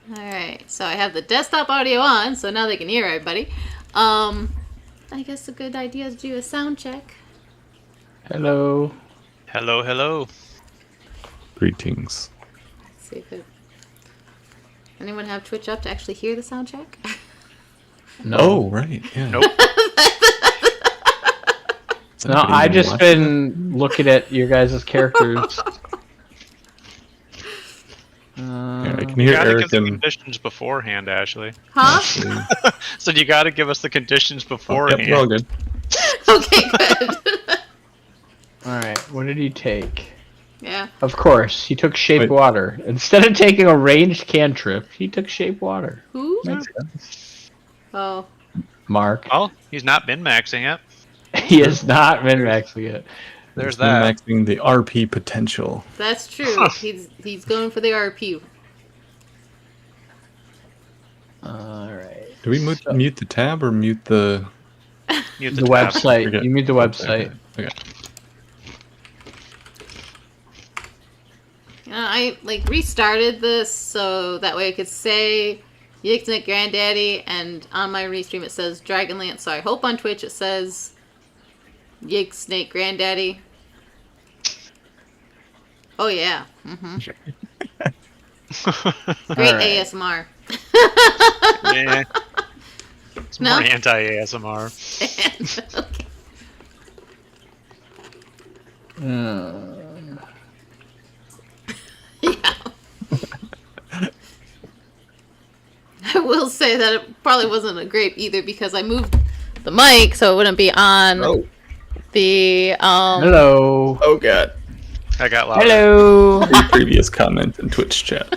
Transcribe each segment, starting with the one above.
Alright, so I have the desktop audio on, so now they can hear everybody. I guess a good idea is to do a sound check. Hello. Hello, hello. Greetings. Let's see if it... Anyone have Twitch up to actually hear the sound check? No. Oh, right. Yeah. Nope. No, I just been looking at your guys' characters. Yeah, I can You hear gotta Eric give the and conditions beforehand, Ashley. Huh? Ashley. So you gotta give us the conditions Oh, beforehand. yep, we're all good. Okay, good. Alright, what did he take? Yeah. Of course, he took Shape Wait. Water. Instead of taking a ranged cantrip, he took Shape Water. Who? Makes sense. Oh. Mark. Well, he's not min-maxing it. He has not min-maxing it. There's He's that. maxing the RP potential. That's true. He's going for the RP. Alright. Do we mute the tab or mute the... Mute The tab. website. Forget- You mute the website. Okay. I restarted this so that way I could say Yixnik Granddaddy, and on my restream it says Dragonlance. So I hope on Twitch it says Yixnik Granddaddy. Oh yeah. Great Alright. ASMR. Yeah. It's No? more anti-ASMR. Okay. Yeah. I will say that it probably wasn't a great either because I moved the mic so it wouldn't be on Oh. the Hello. Oh, God. I got louder. Hello. The previous comment in Twitch chat.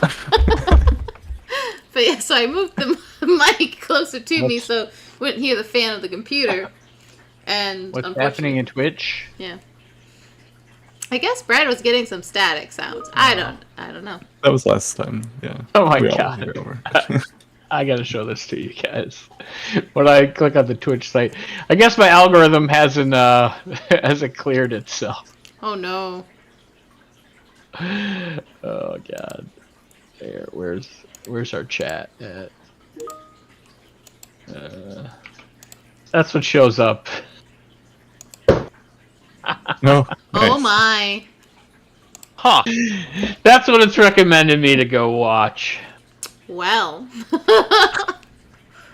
But yeah, so I moved the mic closer to me so wouldn't hear the fan of the computer. And What's unfortunately- happening in Twitch? Yeah. I guess Brad was getting some static sounds. I don't know. That was last time. Yeah. Oh my We all God. heard over. I gotta show this to you guys. When I click on the Twitch site, I guess my algorithm hasn't cleared itself. Oh no. Oh God. There, where's our chat at? That's what shows up. No. Oh Nice. my. Huh. That's what it's recommended me to go watch. Well.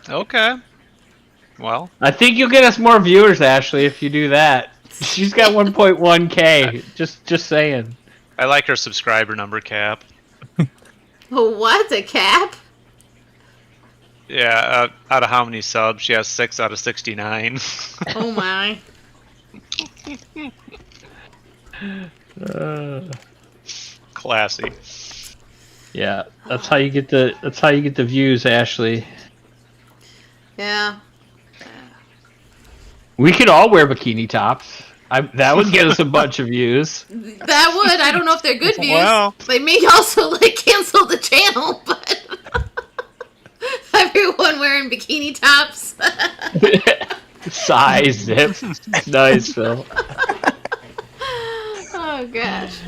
Okay. Well, I think you'll get us more viewers, Ashley, if you do that. She's got 1.1k. Just saying. I like her subscriber number cap. What? A cap? Yeah, out of how many subs? She has 6 out of 69. Oh my. Classy. Yeah, that's how you get the views, Ashley. Yeah. We could all wear bikini tops. That would get us a bunch of views. That would. I don't know if they're good views. Well. They may also cancel the channel, but everyone wearing bikini tops. Size zip. Nice, Phil. Oh gosh.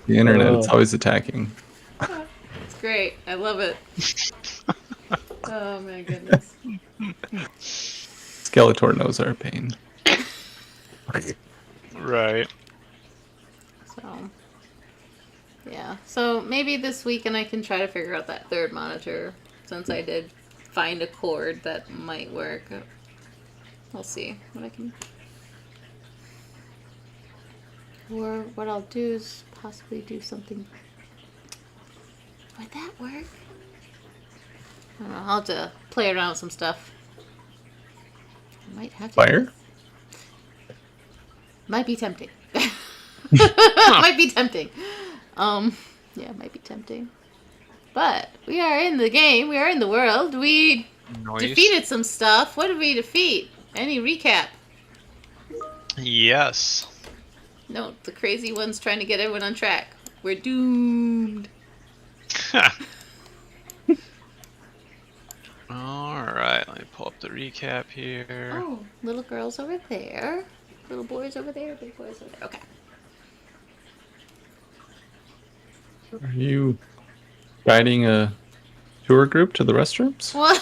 The internet, it's always attacking. It's great. I love it. Oh my goodness. Skeletor knows our pain. Right. So, yeah. So maybe this weekend I can try to figure out that third monitor, since I did find a cord that might work. We'll see what I can. Or what I'll do is possibly do something. Would that work? I don't know. I'll have to play around with some stuff. I might have to. Fire? Might be tempting. Might be tempting. Yeah, it might be tempting. But we are in the game. We are in the world. We Nice. defeated some stuff. What did we defeat? Any recap? Yes. No, the crazy ones trying to get everyone on track. We're doomed. Alright, let me pull up the recap here. Oh, little girls over there. Little boys over there. Big boys over there. Okay. Are you riding a tour group to the restrooms? Well,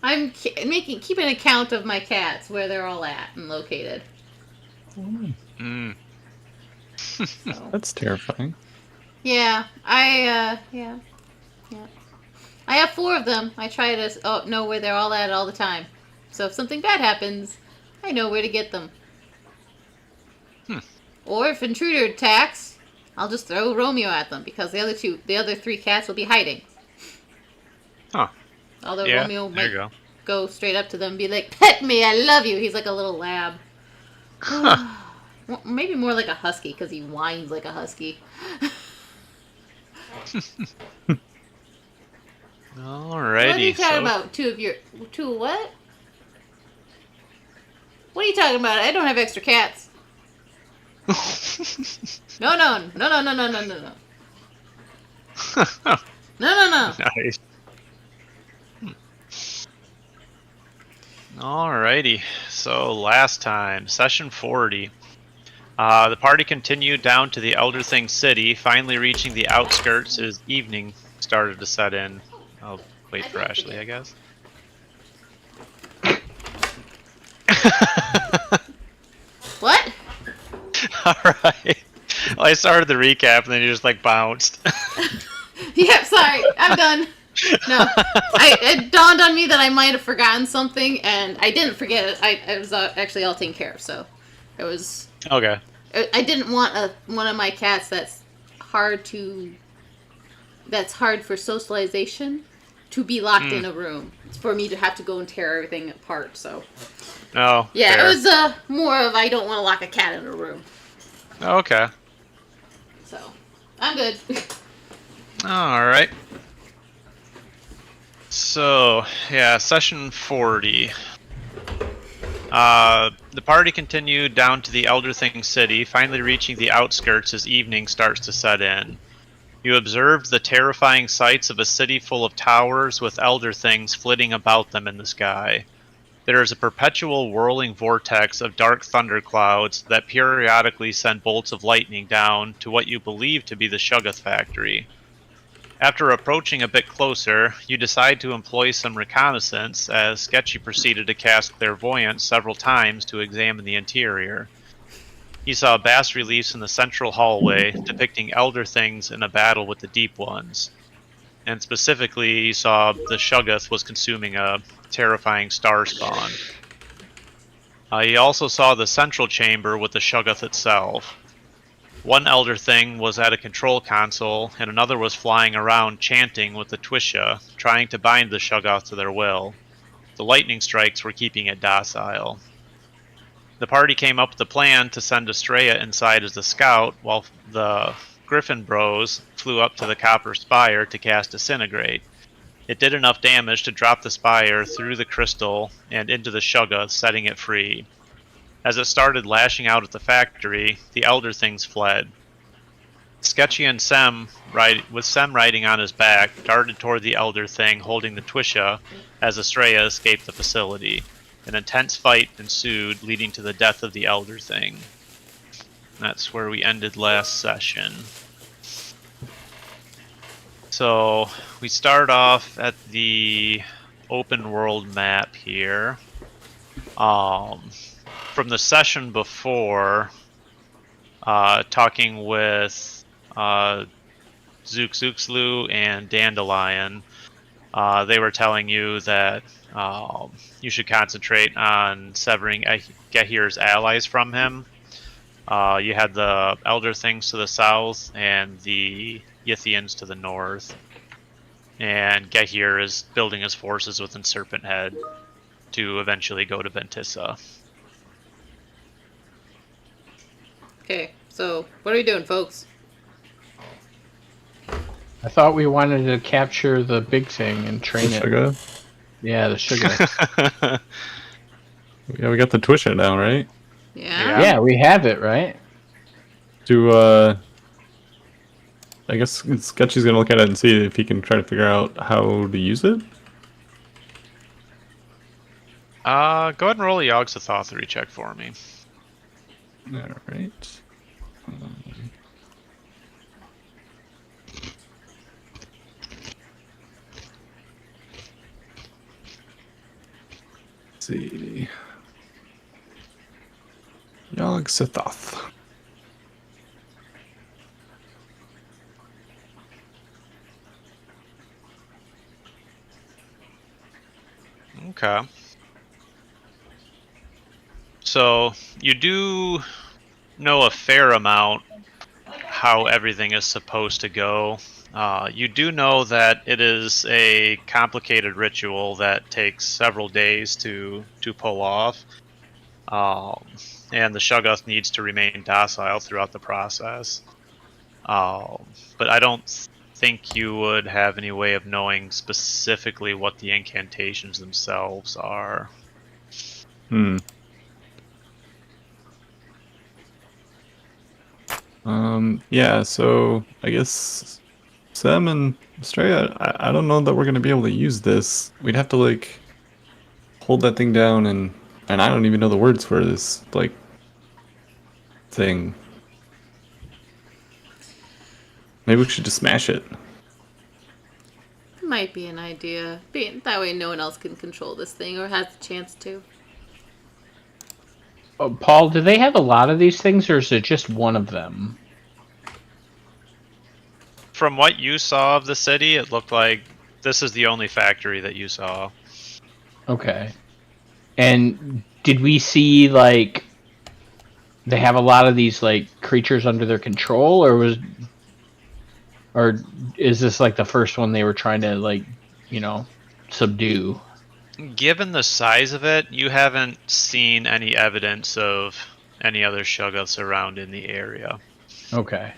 I'm keeping account of my cats, where they're all at and located. Mm. So. That's terrifying. Yeah, yeah. I have 4 of them. I try to know where they're all at all the time. So if something bad happens, I know where to get them. Or if intruder attacks, I'll just throw Romeo at them because the other 3 cats will be hiding. Huh. Although Yeah, Romeo there might you go straight up to them and be like, "Pet me, I love you." He's like a little lab. go. Well, maybe more like a husky because he whines like a husky. Alrighty. What are you talking about? 2 what? What are you talking about? I don't have extra cats. No. No. Nice. Alrighty. So last time, session 40. The party continued down to the Elder Thing City, finally reaching the outskirts as evening started to set in. I'll wait for Ashley, I guess. What? Alright. Well, I started the recap and then you just like bounced. Yeah, sorry. I'm done. No. It dawned on me that I might have forgotten something, and I didn't forget it. It was actually all taken care of, so it was... Okay. I didn't want one of my cats that's hard for socialization to be locked in a room. It's for me to have to go and tear everything apart, so... Oh, Yeah, fair. it was more of I don't want to lock a cat in a room. Okay. So, I'm good. Alright. So, yeah, session 40. The party continued down to the Elder Thing City, finally reaching the outskirts as evening starts to set in. You observed the terrifying sights of a city full of towers with Elder Things flitting about them in the sky. There is a perpetual whirling vortex of dark thunderclouds that periodically send bolts of lightning down to what you believe to be the Shuggoth factory. After approaching a bit closer, you decide to employ some reconnaissance as Sketchy proceeded to cast Clairvoyance several times to examine the interior. He saw bas reliefs in the central hallway depicting Elder Things in a battle with the Deep Ones. And specifically, he saw the Shuggoth was consuming a terrifying star spawn. He also saw the central chamber with the Shuggoth itself. One Elder Thing was at a control console, and another was flying around chanting with the Twisha, trying to bind the Shuggoth to their will. The lightning strikes were keeping it docile. The party came up with a plan to send Estrella inside as a scout, while the Griffin Bros flew up to the Copper Spire to cast Disintegrate. It did enough damage to drop the spire through the crystal and into the Shuggoth, setting it free. As it started lashing out at the factory, the Elder Things fled. Sketchy and Sem, with Sem riding on his back, darted toward the Elder Thing holding the Twisha as Estrella escaped the facility. An intense fight ensued, leading to the death of the Elder Thing. That's where we ended last session. So, we start off at the open world map here. From the session before, talking with Zook and Dandelion, they were telling you that you should concentrate on severing Gehir's allies from him. You had the Elder Things to the south and the Yithians to the north. And Gehir is building his forces within Serpent Head to eventually go to Ventissa. Okay, so what are we doing, folks? I thought we wanted to capture the big thing and train it. Sugar? Yeah, the sugar. Yeah, we got the Twisha now, right? Yeah? Yeah, we have it, right? I guess Sketchy's gonna look at it and see if he can try to figure out how to use it. Go ahead and roll a Yogg-Sothoth check for me. Alright. see. Yog Sothoth. Okay. So you do know a fair amount how everything is supposed to go. You do know that it is a complicated ritual that takes several days to pull off, and the Shoggoth needs to remain docile throughout the process. But I don't think you would have any way of knowing specifically what the incantations themselves are. Hmm. Yeah, so I guess Sam and Estrella, I don't know that we're gonna be able to use this. We'd have to like hold that thing down and I don't even know the words for this like thing. Maybe we should just smash it. Might be an idea. That way no one else can control this thing or has the chance to. Paul, do they have a lot of these things, or is it just one of them? From what you saw of the city, it looked like this is the only factory that you saw. Okay. And did we see, like, they have a lot of these, like, creatures under their control, or is this, like, the first one they were trying to, like, subdue? Given the size of it, you haven't seen any evidence of any other Shoggoths around in the area. Okay.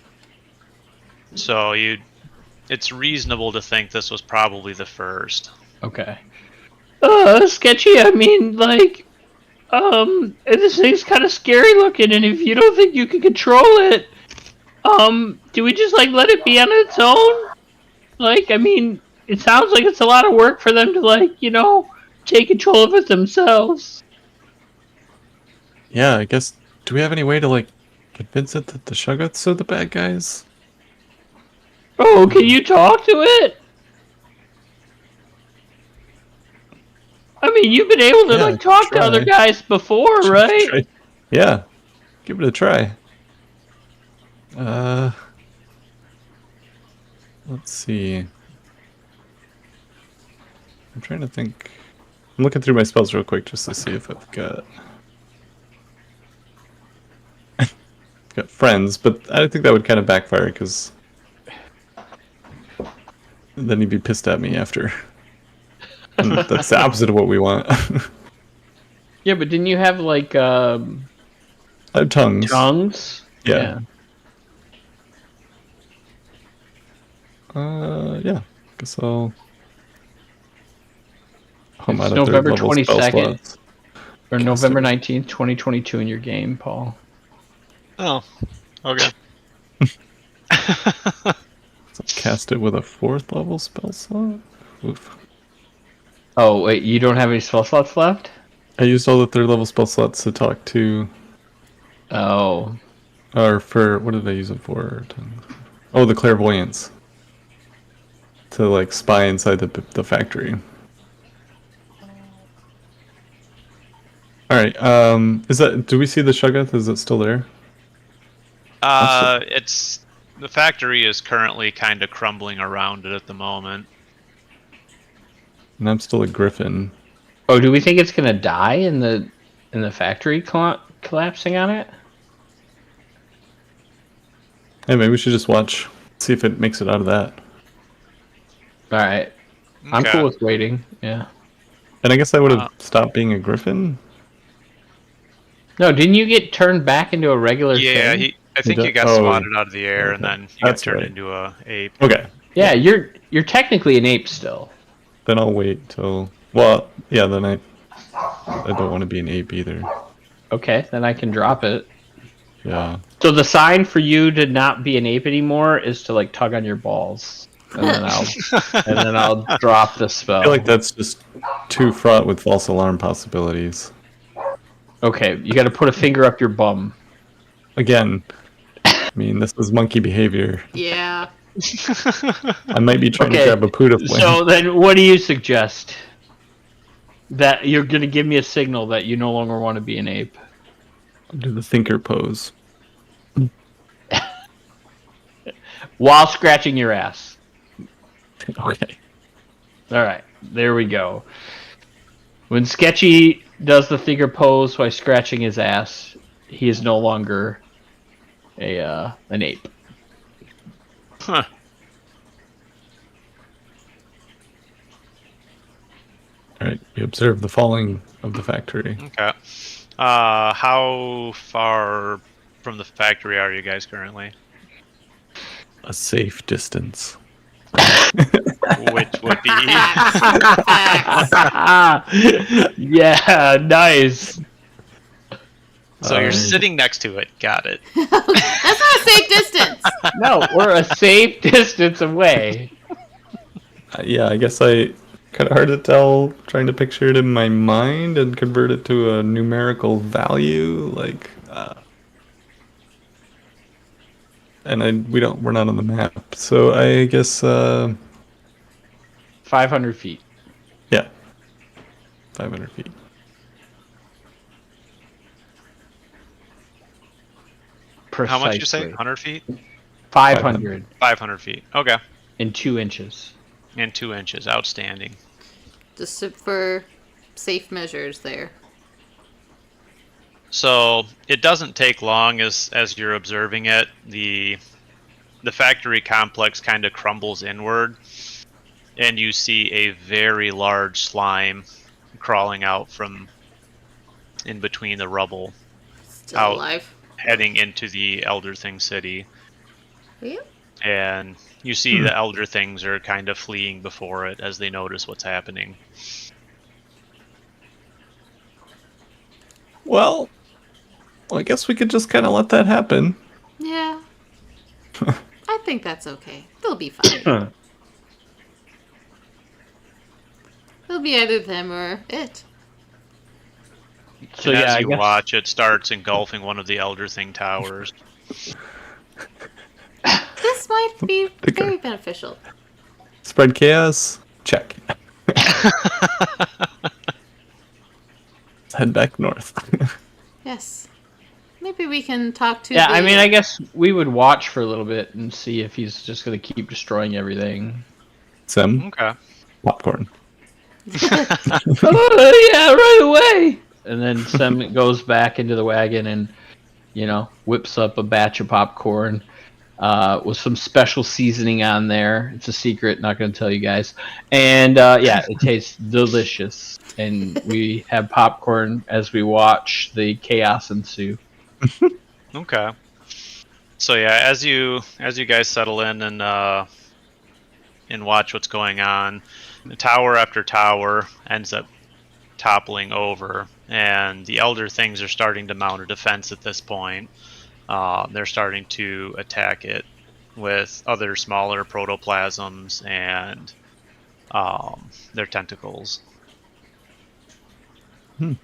So it's reasonable to think this was probably the first. Okay. Sketchy, I mean, like, this thing's kind of scary looking, and if you don't think you can control it, do we just, like, let it be on its own? Like, I mean, it sounds like it's a lot of work for them to, like, take control of it themselves. Yeah, I guess do we have any way to like convince it that the Shoggoths are the bad guys? Oh, can you talk to it? I mean, you've been able to, Yeah, like, talk to try. other guys before, right? Try. Yeah. Give it a try. Let's see. I'm trying to think. I'm looking through my spells real quick just to see if I've got got friends, but I think that would kind of backfire because then he'd be pissed at me after. And that's the opposite of what we want. Yeah, but didn't you have, like, I have tongues. tongues? Yeah. Yeah. Guess I'll. I'm It's out of November third level spell 22nd. slots. Or November 19th, 2022 in your game, Paul. Oh, okay. So cast it with a fourth level spell slot. Oof. Oh, wait, you don't have any spell slots left? I used all the third level spell slots to talk to. Oh. Or for what did I use it for? Oh, the clairvoyance. To like spy inside the factory. All right. Is that? Do we see the Shoggoth? Is it still there? It's the factory is currently kind of crumbling around it at the moment. And I'm still a griffin. Oh, do we think it's gonna die in the factory collapsing on it? Hey, maybe we should just watch, see if it makes it out of that. All right, I'm Okay. cool with waiting. Yeah. And I guess I would have stopped being a griffin. No, didn't you get turned back into a regular Yeah, thing? I think does- you got oh, swatted out of the air, and okay. then you got That's turned right. into a ape. Okay. Yeah, you're technically an ape still. Then I'll wait till. Well, yeah. Then I don't want to be an ape either. Okay, then I can drop it. Yeah. So the sign for you to not be an ape anymore is to, like, tug on your balls, and then I'll drop the spell. I feel like that's just too fraught with false alarm possibilities. Okay, you got to put a finger up your bum. Again, I mean, this is monkey behavior. Yeah. I might be trying to Okay, grab a Puda flame. So then, what do you suggest? that you're gonna give me a signal that you no longer want to be an ape. Do the thinker pose. While scratching your ass. Okay. All right, there we go. When Sketchy does the thinker pose while scratching his ass, he is no longer an ape. Huh. All right. You observe the falling of the factory. Okay. How far from the factory are you guys currently? A safe distance. Which would be Facts. Yeah, nice. so you're sitting next to it. Got it. That's not a safe distance. No, we're a safe distance away. Yeah, I guess kind of hard to tell. Trying to picture it in my mind and convert it to a numerical value, like. And we're not on the map, so I guess 500 feet. yeah, 500 feet. Precisely. How much you say? 100 feet? 500 500 feet. Okay. in 2 inches. And 2 inches. Outstanding. Just for safe measures there. So it doesn't take long as you're observing it. The factory complex kind of crumbles inward, and you see a very large slime crawling out from in between the rubble, Still Out. alive. heading into the Elder Thing city. Yep. And you see the Elder Things are kind of fleeing before it as they notice what's happening. Well, I guess we could just kind of let that happen. Yeah. I think that's okay. They'll be fine. It'll be either them or it. So And yeah, as I you guess watch, it starts engulfing one of the Elder Thing towers. This might be Okay. very beneficial. Spread chaos. Check. Let's head back north. Yes. Maybe we can talk to yeah, the... I mean, I guess we would watch for a little bit and see if he's just going to keep destroying everything. Some Okay. popcorn. Oh yeah, right away. And then Sem goes back into the wagon and, whips up a batch of popcorn with some special seasoning on there. It's a secret, not going to tell you guys. And yeah, it tastes delicious. And we have popcorn as we watch the chaos ensue. Okay. So yeah, as you guys settle in and watch what's going on, tower after tower ends up toppling over, and the Elder Things are starting to mount a defense at this point. They're starting to attack it with other smaller protoplasms and their tentacles. All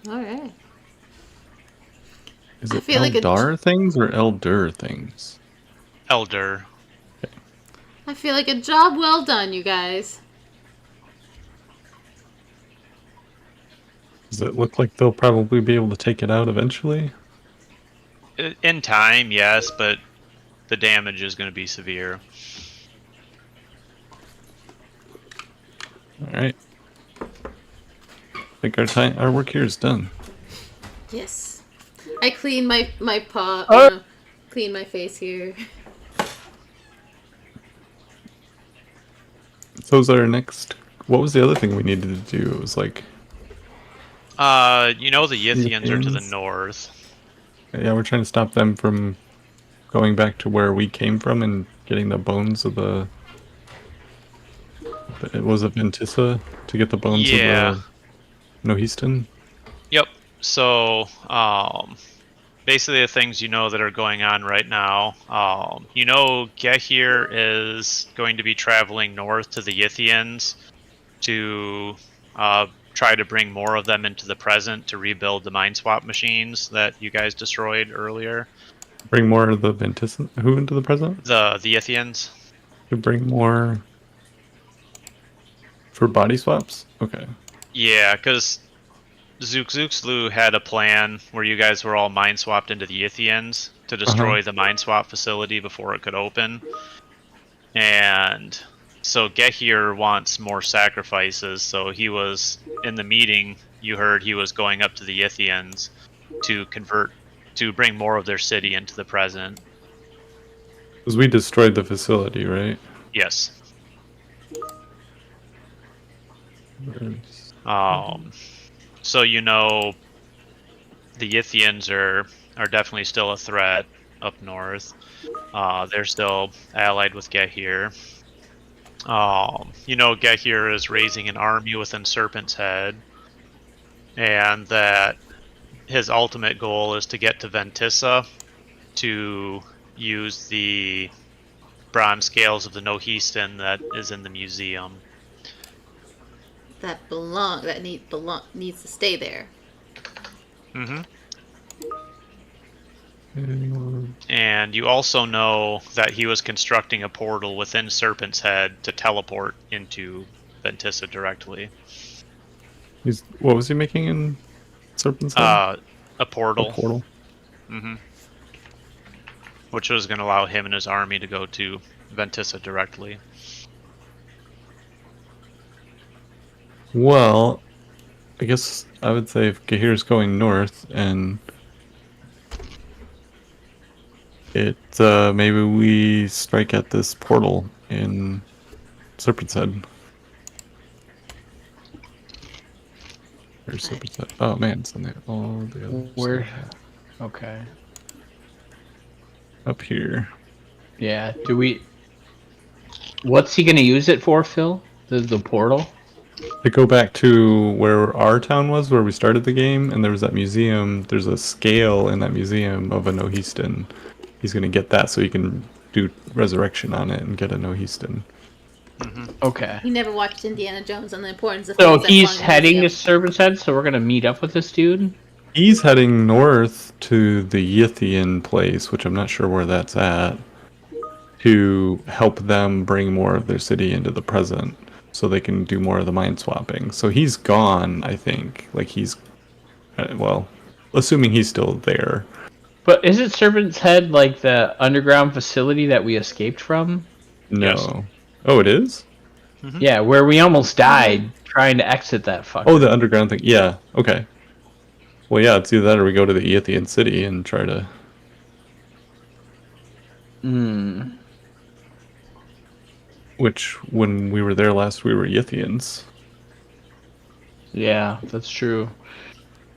right. Is I it feel like a- Eldar things or Elder things? Elder. I feel like a job well done, you guys. Does it look like they'll probably be able to take it out eventually? In time, yes, but the damage is going to be severe. All right. I think our work here is done. Yes. I clean my paw. Clean my face here. So is our next. What was the other thing we needed to do? It was like. The Yithians are to the Yithians? north. Yeah, we're trying to stop them from going back to where we came from and getting the bones of the. It was a Ventissa to get the bones Yeah. of the Nohistan. Yep. So, basically the things that are going on right now. Gehir is going to be traveling north to the Yithians to try to bring more of them into the present to rebuild the mind swap machines that you guys destroyed earlier. Bring more of the Ventissa. Who into the present? The Yithians. To bring more. For body swaps? Okay. Yeah, because Zook had a plan where you guys were all mind swapped into the Yithians to destroy the mind swap facility before it could open. And so Gehir wants more sacrifices, so he was in the meeting. You heard he was going up to the Yithians to bring more of their city into the present. Because we destroyed the facility, right? Yes. So you know the Yithians are definitely still a threat up north. They're still allied with Gehir. You know Gehir is raising an army within Serpent's Head, and that his ultimate goal is to get to Ventissa to use the bronze scales of the Nohistan that is in the museum. That needs to stay there. Mm-hmm. And you also know that he was constructing a portal within Serpent's Head to teleport into Ventissa directly. What was he making in Serpent's Head? A portal. A portal. Mm-hmm. Which was going to allow him and his army to go to Ventissa directly. Well, I guess I would say if Gahir's going north and maybe we strike at this portal in Serpent's Head. Where's Serpent's Head? Oh man, it's on the other Where? side. Okay. Up here. Yeah. What's he gonna use it for, Phil? The portal? To go back to where our town was, where we started the game, and there was that museum. There's a scale in that museum of a Nohistan. He's gonna get that so he can do resurrection on it and get a Nohistan. Mm-hmm. Okay. He never watched Indiana Jones on the importance of So things that he's belong in the heading to museum. Serpent's Head, so we're gonna meet up with this dude? He's heading north to the Yithian place, which I'm not sure where that's at, to help them bring more of their city into the present so they can do more of the mind swapping. So he's gone, I think. Like well, assuming he's still there. But isn't Serpent's Head like the underground facility that we escaped from? No. Yes. Oh, it is? Mm-hmm. Yeah, where we almost died trying to exit that fucker. Oh, the underground thing. Yeah, okay. Well, yeah, it's either that or we go to the Yithian city and try to... Which, when we were there last, we were Yithians. Yeah, that's true.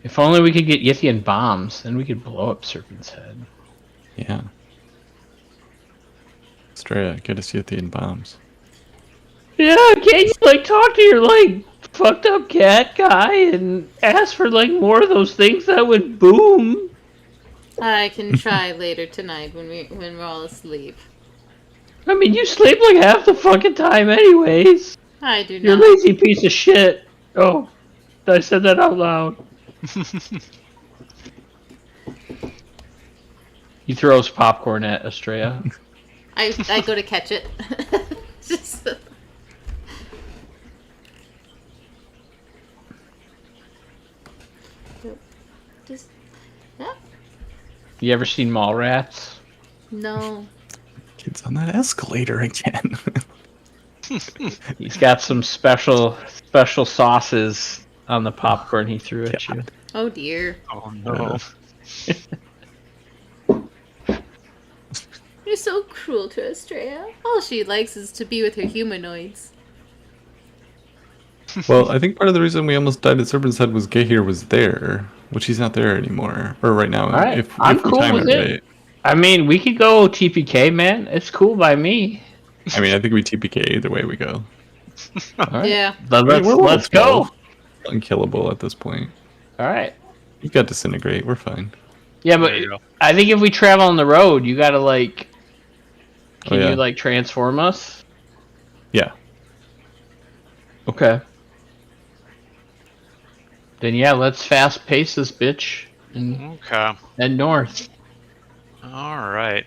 If only we could get Yithian bombs, then we could blow up Serpent's Head. Yeah. Straight, get us Yithian bombs. Yeah, can't you like talk to your like fucked up cat guy and ask for like more of those things that would boom? I can try later tonight when we're all asleep. I mean, you sleep like half the fucking time anyways. I do You're a not. lazy piece of shit. Oh, I said that out loud. He throws popcorn at Estrella. I go to catch it. Just... yeah. You ever seen Mallrats? No. Kids on that escalator again. He's got some special sauces on the popcorn he threw at you. Oh dear. Oh no. You're so cruel to Estrella. All she likes is to be with her humanoids. Well, I think part of the reason we almost died at Serpent's Head was Gehir was there, which he's not there anymore. Or right now, Alright, if I'm we cool time with it it. right. I mean, we could go TPK, man. It's cool by me. I mean, I think we TPK either way we go. All right. Yeah. Let's go. Unkillable at this point. All right. You've got Disintegrate, we're fine. Yeah, There but you go. I think if we travel on the road, you gotta like, can yeah. you like transform us? Yeah. Okay. Then yeah, let's fast pace this bitch and Okay. head north. All right.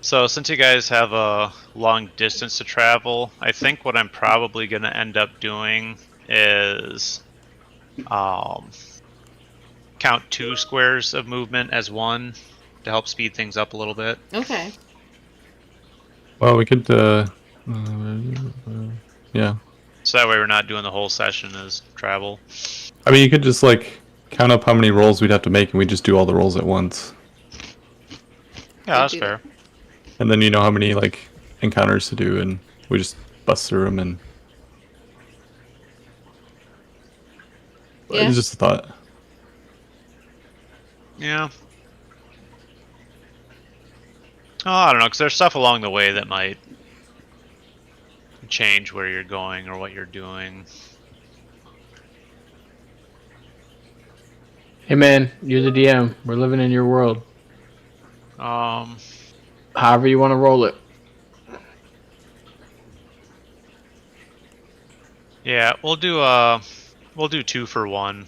So since you guys have a long distance to travel, I think what I'm probably going to end up doing is count 2 squares of movement as 1 to help speed things up a little bit. Okay. Well, we could. Yeah. So that way we're not doing the whole session as travel. I mean, you could just like count up how many rolls we'd have to make, and we just do all the rolls at once. Yeah, that's do fair. And then you know how many like encounters to do, and we just bust through them. And Yeah. it's just a thought. Yeah. Oh, I don't know, because there's stuff along the way that might change where you're going or what you're doing. Hey man, you're the DM. We're living in your world. However you want to roll it. Yeah, we'll do 2 for 1.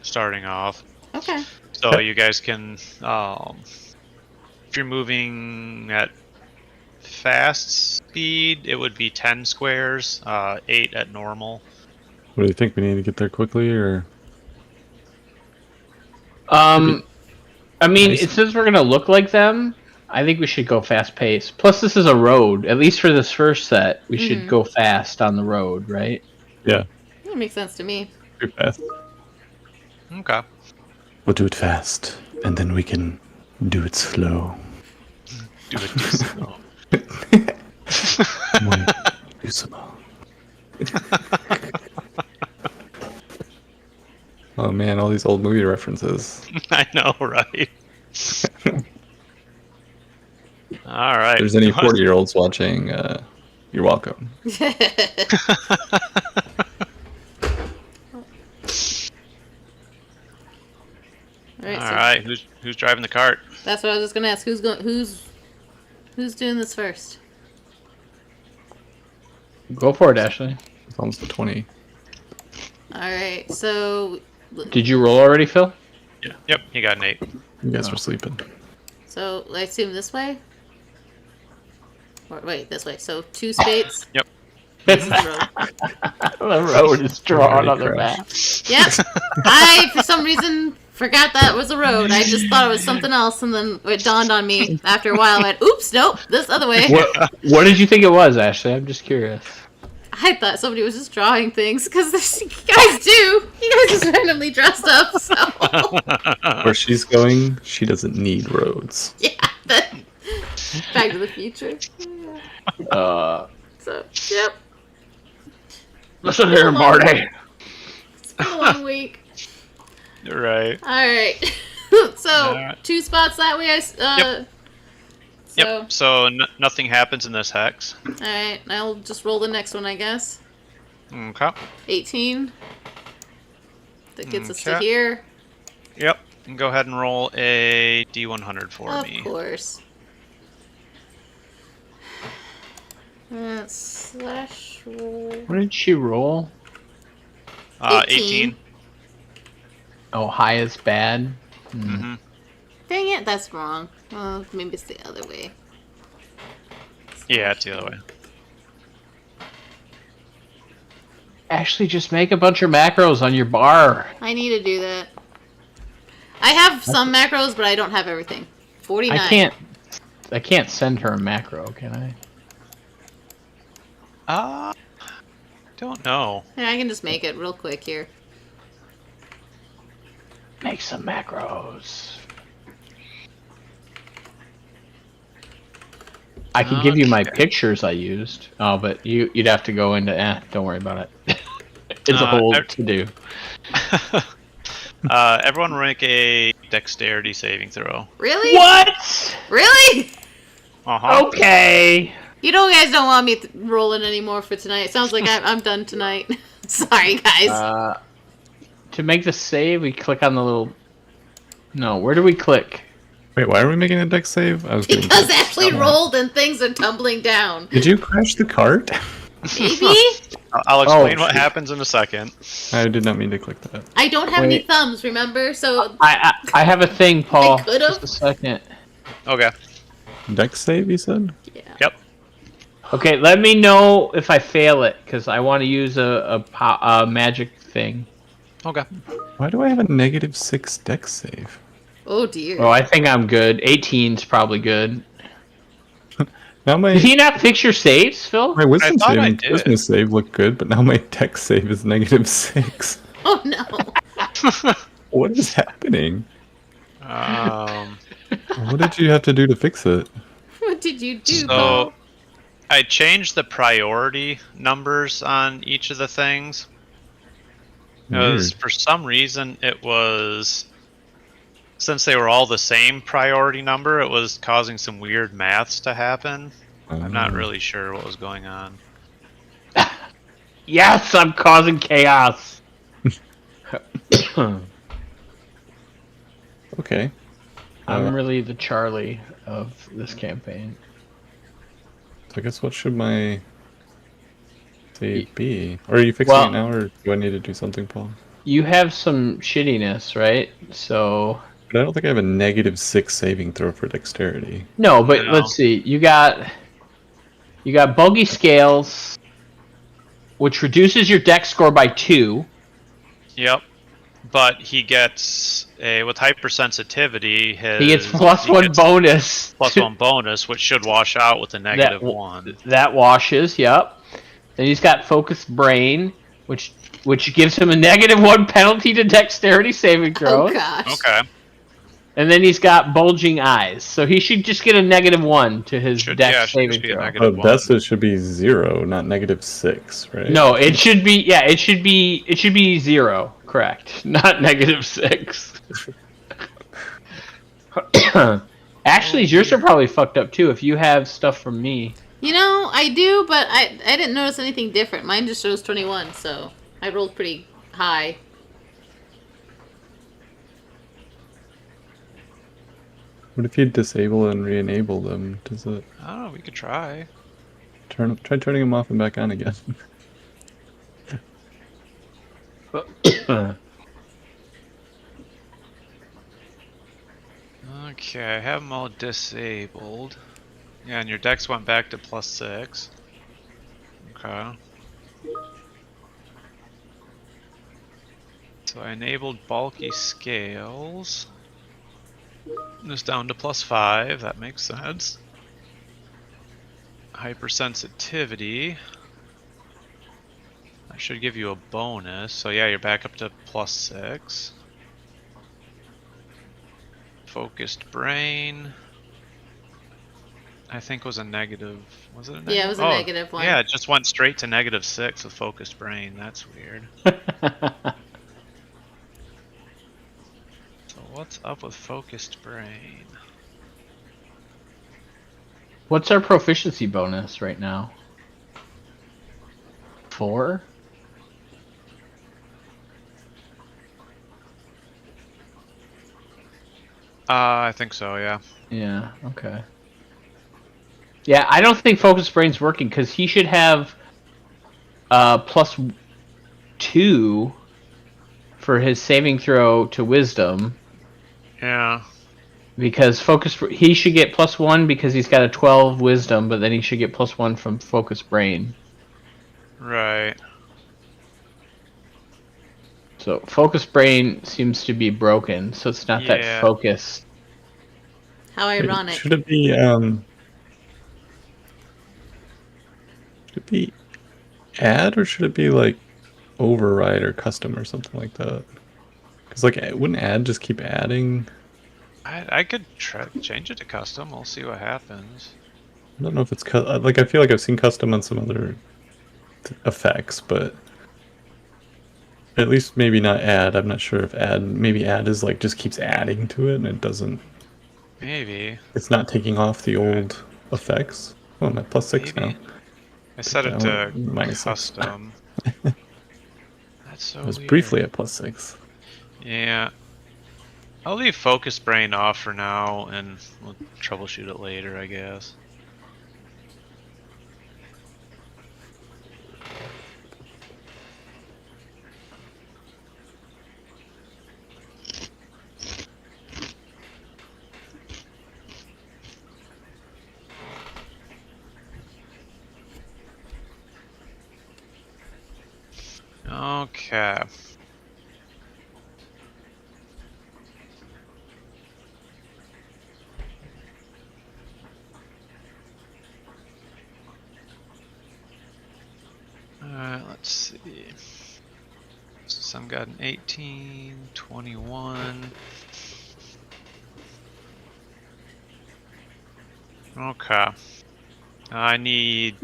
Starting off. Okay. So you guys can, if you're moving at fast speed, it would be 10 squares, 8 at normal. What do you think? We need to get there quickly, or? I mean, Nice. it says we're gonna look like them. I think we should go fast paced. Plus, this is a road. At least for this first set, we should go fast on the road, right? Yeah. That makes sense to me. Do it fast. Okay. We'll do it fast, and then we can do it slow. Do it too slow. Muy do slow. Oh man, all these old movie references. I know, right? All right. If there's any 40-year-olds watching, you're welcome. All right. All So right. Who's driving the cart? that's what I was just gonna ask. Who's doing this first? Go for it, Ashley. It's almost a 20. All right. So Did you roll already, Phil? Yep. You got an 8. You guys were sleeping. I assume this way. Or wait, this way. So 2 spades. Yep. This is the road. The road is drawn on the Already map. Yep. I, for some reason, forgot that was a road. I just thought it was something else, and then it dawned on me after a while. I went, oops, nope, this other way. What did you think it was, Ashley? I'm just curious. I thought somebody was just drawing things, because you guys do. You guys just randomly dressed up, so. Where she's going, she doesn't need roads. Yeah. Back to the Future. Yeah. So, yep. Listen here, Marty. It's been a long week. Right. Alright. So, 2 spots that way. Yep. Yep. So nothing happens in this hex. Alright, I'll just roll the next one, I guess. Okay. 18. That gets us to Okay. here. Yep. And go ahead and roll a D100 for me. Of course. Slash roll. What did she roll? 18. Oh, high is bad. Mm-hmm. Dang it, that's wrong. Well, maybe it's the other way. Yeah, it's the other way. Actually, just make a bunch of macros on your bar. I need to do that. I have some macros, but I don't have everything. 49. I can't send her a macro, can I? Don't know. Yeah, I can just make it real quick here. Make some macros. I can give you my pictures I used. Oh, but you'd have to go into. Don't worry about it. It's a whole to do. Everyone make a dexterity saving throw. Really? What? Really? Uh-huh. Okay. You know, guys don't want me rolling anymore for tonight. It sounds like I'm done tonight. Sorry, guys. To make the save, we click on the little. No, where do we click? Wait, why are we making a deck save? I was getting Because confused. Ashley rolled and things are tumbling down. Did you crash the cart? Maybe? I'll explain what shit. happens in a second. I did not mean to click that. I don't have any Wait. thumbs, remember? So I have a thing, Paul. I could've. Just a second. Okay. Dex save, you said? Yeah. Yep. Okay, let me know if I fail it, because I want to use a magic thing. Okay. Why do I have a -6 Dex save? Oh Oh, dear. I think I'm good. 18's probably good. Now Did he not fix your saves, Phil? my I wisdom thought save I and did. charisma save look good, but now my Dex save is -6. Oh no. What is happening? um, What did you have to do to fix it? What did you do, so Paul? I changed the priority numbers on each of the things. It was Weird. for some reason it was since they were all the same priority number, it was causing some weird maths to happen. I'm not Oh. really sure what was going on. Yes, I'm causing chaos. Okay. I'm really the Charlie of this campaign. So I guess what should my save be? Or are you fixing Well- it now, or do I need to do something, Paul? You have some shittiness, right? So But I don't think I have a -6 saving throw for dexterity. no, but No. let's see. You got bogey scales, which reduces your dex score by 2. Yep. But he gets a with hypersensitivity. He gets +1 gets bonus. +1 bonus, which should wash out with a That -1. that washes. Yep. Then he's got focused brain, which gives him a -1 penalty to dexterity saving Oh throws. gosh. Okay. And then he's got bulging eyes, so he should just get a -1 to his Should dex just saving be a throw. negative But one. best it should be 0, not -6, right? No, it should be it should be 0, correct, not -6. Actually, yours are probably fucked up too. If you have stuff from me, You know, I do, but I didn't notice anything different. Mine just shows 21, so I rolled pretty high. What if you disable and re-enable them? Does it Oh, we could try. try turning them off and back on again? Okay, I have them all disabled. Yeah, and your dex went back to +6. Okay. So I enabled bulky scales. It's down to +5, that makes sense. Hypersensitivity. I should give you a bonus, so yeah, you're back up to +6. Focused brain. I think was a negative. Was it a negative? Yeah, it was a negative one. Yeah, it just went straight to -6 with focused brain. That's weird. So what's up with focused brain? what's our proficiency bonus right now? 4? I think so. Yeah. Yeah. Okay. Yeah, I don't think focus brain's working because he should have +2 for his saving throw to wisdom. Yeah. Because he should get +1 because he's got a 12 wisdom, but then he should get +1 from focus brain. Right. So focus brain seems to be broken, so it's not that Yeah. focused. How ironic. Should it be add, or should it be like override or custom or something like that? Because like, wouldn't add just keep adding? I could try change it to custom. We'll see what happens. I don't know if it's like, I feel like I've seen custom on some other effects, but at least maybe not add. I'm not sure if maybe add is like just keeps adding to it and it doesn't. Maybe. It's not taking off the old effects. Oh, I'm at +6 Maybe. now. I set it that to one -6. custom. That's so I was weird. briefly at +6. Yeah. I'll leave focus brain off for now and we'll troubleshoot it later, I guess. Okay. Alright, let's see. So some got an 18, 21. Okay. I need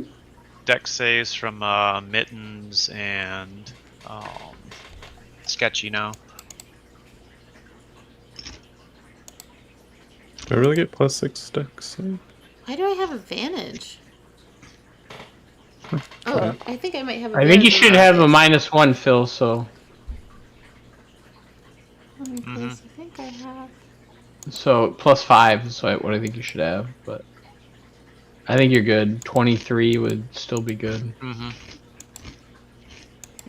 dex saves from Mittens and Sketchy now. Do I really get +6 dex? Why do I have advantage? Oh, I think I might have I advantage. think you on should that have a dice. -1, Phil, so... Let me place. I think I have. So, +5 is what I think you should have, but... I think you're good. 23 would still be good. Mm-hmm.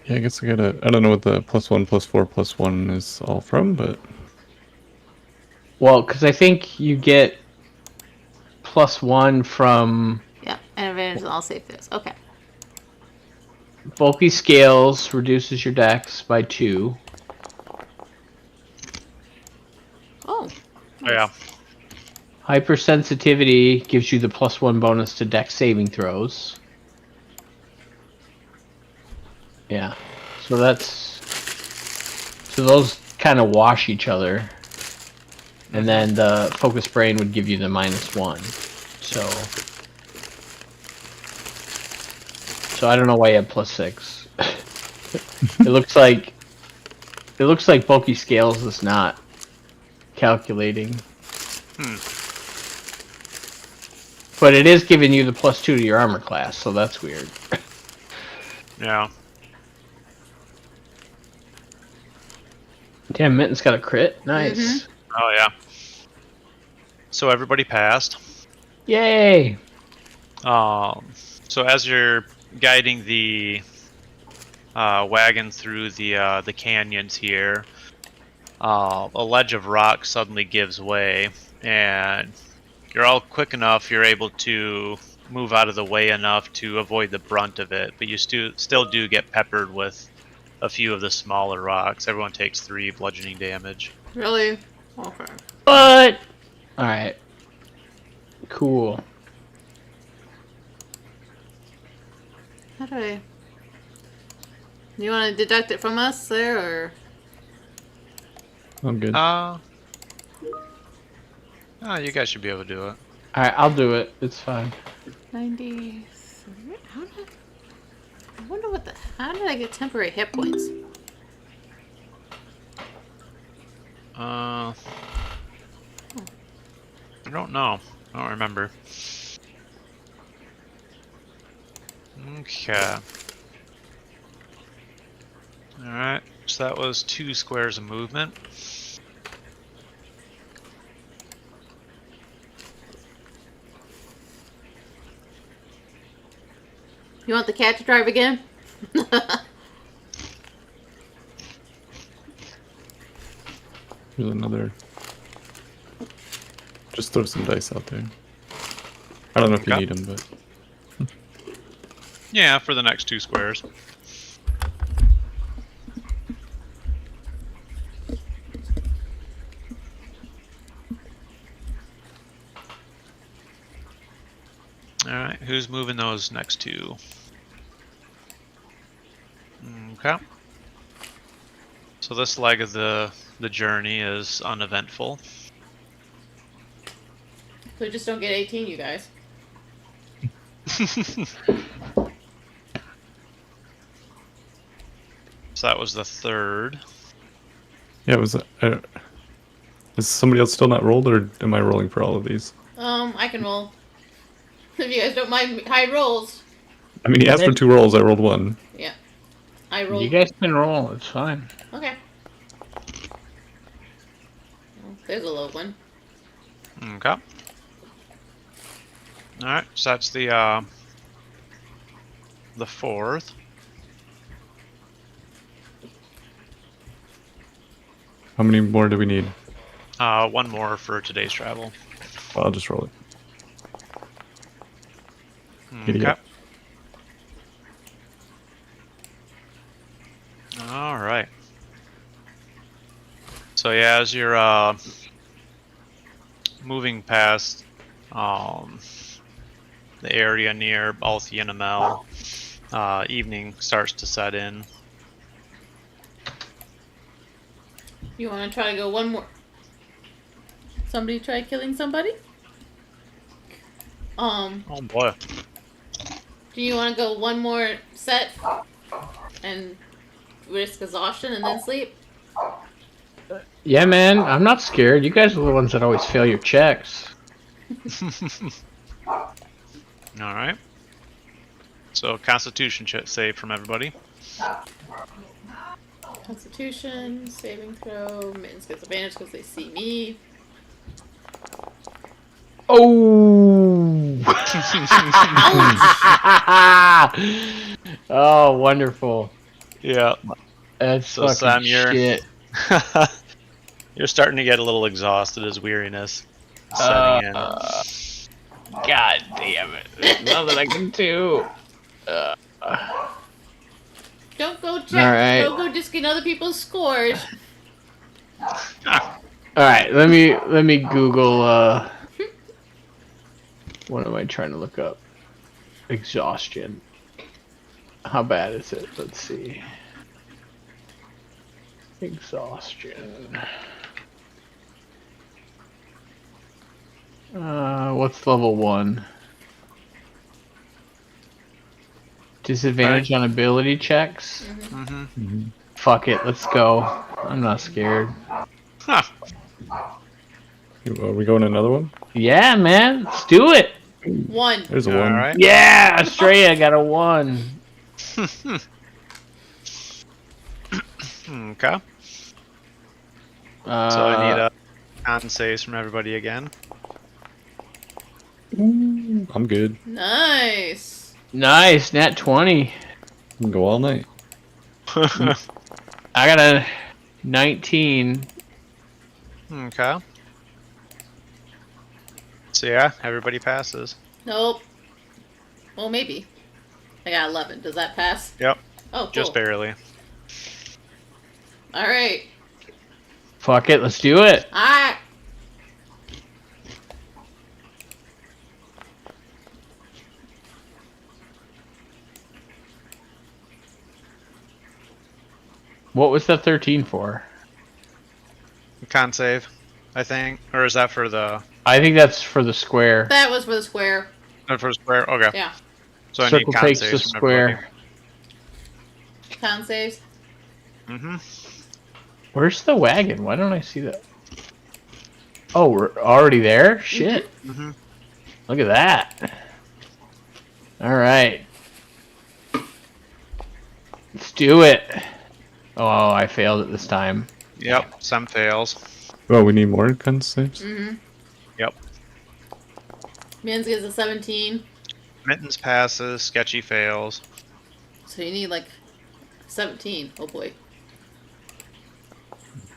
Yeah, I guess I gotta. I don't know what the +1, +4, +1 is all from, but Well, because I think you get +1 from Yeah, and advantage on all save fails. Okay. bulky scales, reduces your dex by 2. Oh. Oh, yeah. Hypersensitivity gives you the +1 bonus to dex saving throws. Yeah. So those kind of wash each other. And then the focus brain would give you the -1. So I don't know why you have +6. it looks like bulky scales is not calculating. But it is giving you the +2 to your armor class, so that's weird. Yeah. Damn, Mitten's got a crit. Nice. Oh, yeah. So everybody passed. Yay! So as you're guiding the wagon through the canyons here, a ledge of rock suddenly gives way, and you're all quick enough. You're able to move out of the way enough to avoid the brunt of it, but you still do get peppered with a few of the smaller rocks. Everyone takes 3 bludgeoning damage. Really? Okay. But alright. Cool. How do I? You want to deduct it from us there, or? I'm good. You guys should be able to do it. Alright, I'll do it. It's fine. 90. How did I wonder what the. How did I get temporary hit points? I don't know. I don't remember. Okay. Alright, so that was 2 squares of movement. You want the cat to drive again? Here's another. Just throw some dice out there. I don't know if you Okay. need them, but Yeah, for the next 2 squares. Alright, who's moving those next 2? Okay. So this leg of the journey is uneventful. So just don't get 18, you guys. So that was the 3rd. yeah, it was. Is somebody else still not rolled, or am I rolling for all of these? I can roll. If you guys don't mind high rolls. I mean, he asked for 2 rolls. I rolled 1. Yeah. I rolled. You guys can roll, it's fine. Okay. Well, there's a low one. Okay. Alright, so that's the 4th. How many more do we need? 1 more for today's travel. Well, I'll just roll it. Okay. Idiot. So yeah, as you're moving past the area near Althea and Amel, evening starts to set in. You want to try to go one more? Somebody try killing somebody? Oh boy. Do you want to go one more set and risk exhaustion and then sleep? Yeah, man, I'm not scared. You guys are the ones that always fail your checks. All right. So Constitution save from everybody. Constitution, saving throw, mittens gets advantage because they see me. Oh! Oh, wonderful. Yeah. That's So fucking Sam, shit. you're starting to get a little exhausted as weariness is setting in. God damn it. There's nothing I can do. Don't go check. Alright. Don't go just get other people's scores. Alright, let me Google what am I trying to look up? Exhaustion. How bad is it? Let's see. Exhaustion. What's level 1? Disadvantage on ability checks? Mm-hmm. Fuck it, let's go. I'm not scared. Huh. Are we going another one? Yeah, man, let's do it. 1. There's a All one. right. Yeah, Australia got a 1. Okay. So I need a con saves from everybody again. I'm good. Nice. Nice, nat 20. We can go all night. I got a 19. Okay. So yeah, everybody passes. Nope. Well, maybe. I got 11. Does that pass? Yep. Oh, cool. Just barely. All right. Fuck it, let's do it. Alright. What was the 13 for? Con save, I think. Or is that for the I think that's for the square. That was for the square. for square? Okay. Yeah. So I Circle need con takes the saves from square. Con saves. Mm-hmm. Where's the wagon? Why don't I see that? Oh, we're already there? Shit. Mm-hmm. Look at that. Alright. Let's do it. Oh, I failed it this time. Yep. Some fails. Oh, we need more con saves? Mm-hmm. Yep. Mans gets a 17. Mittens passes. Sketchy fails. So you need like 17. Oh boy.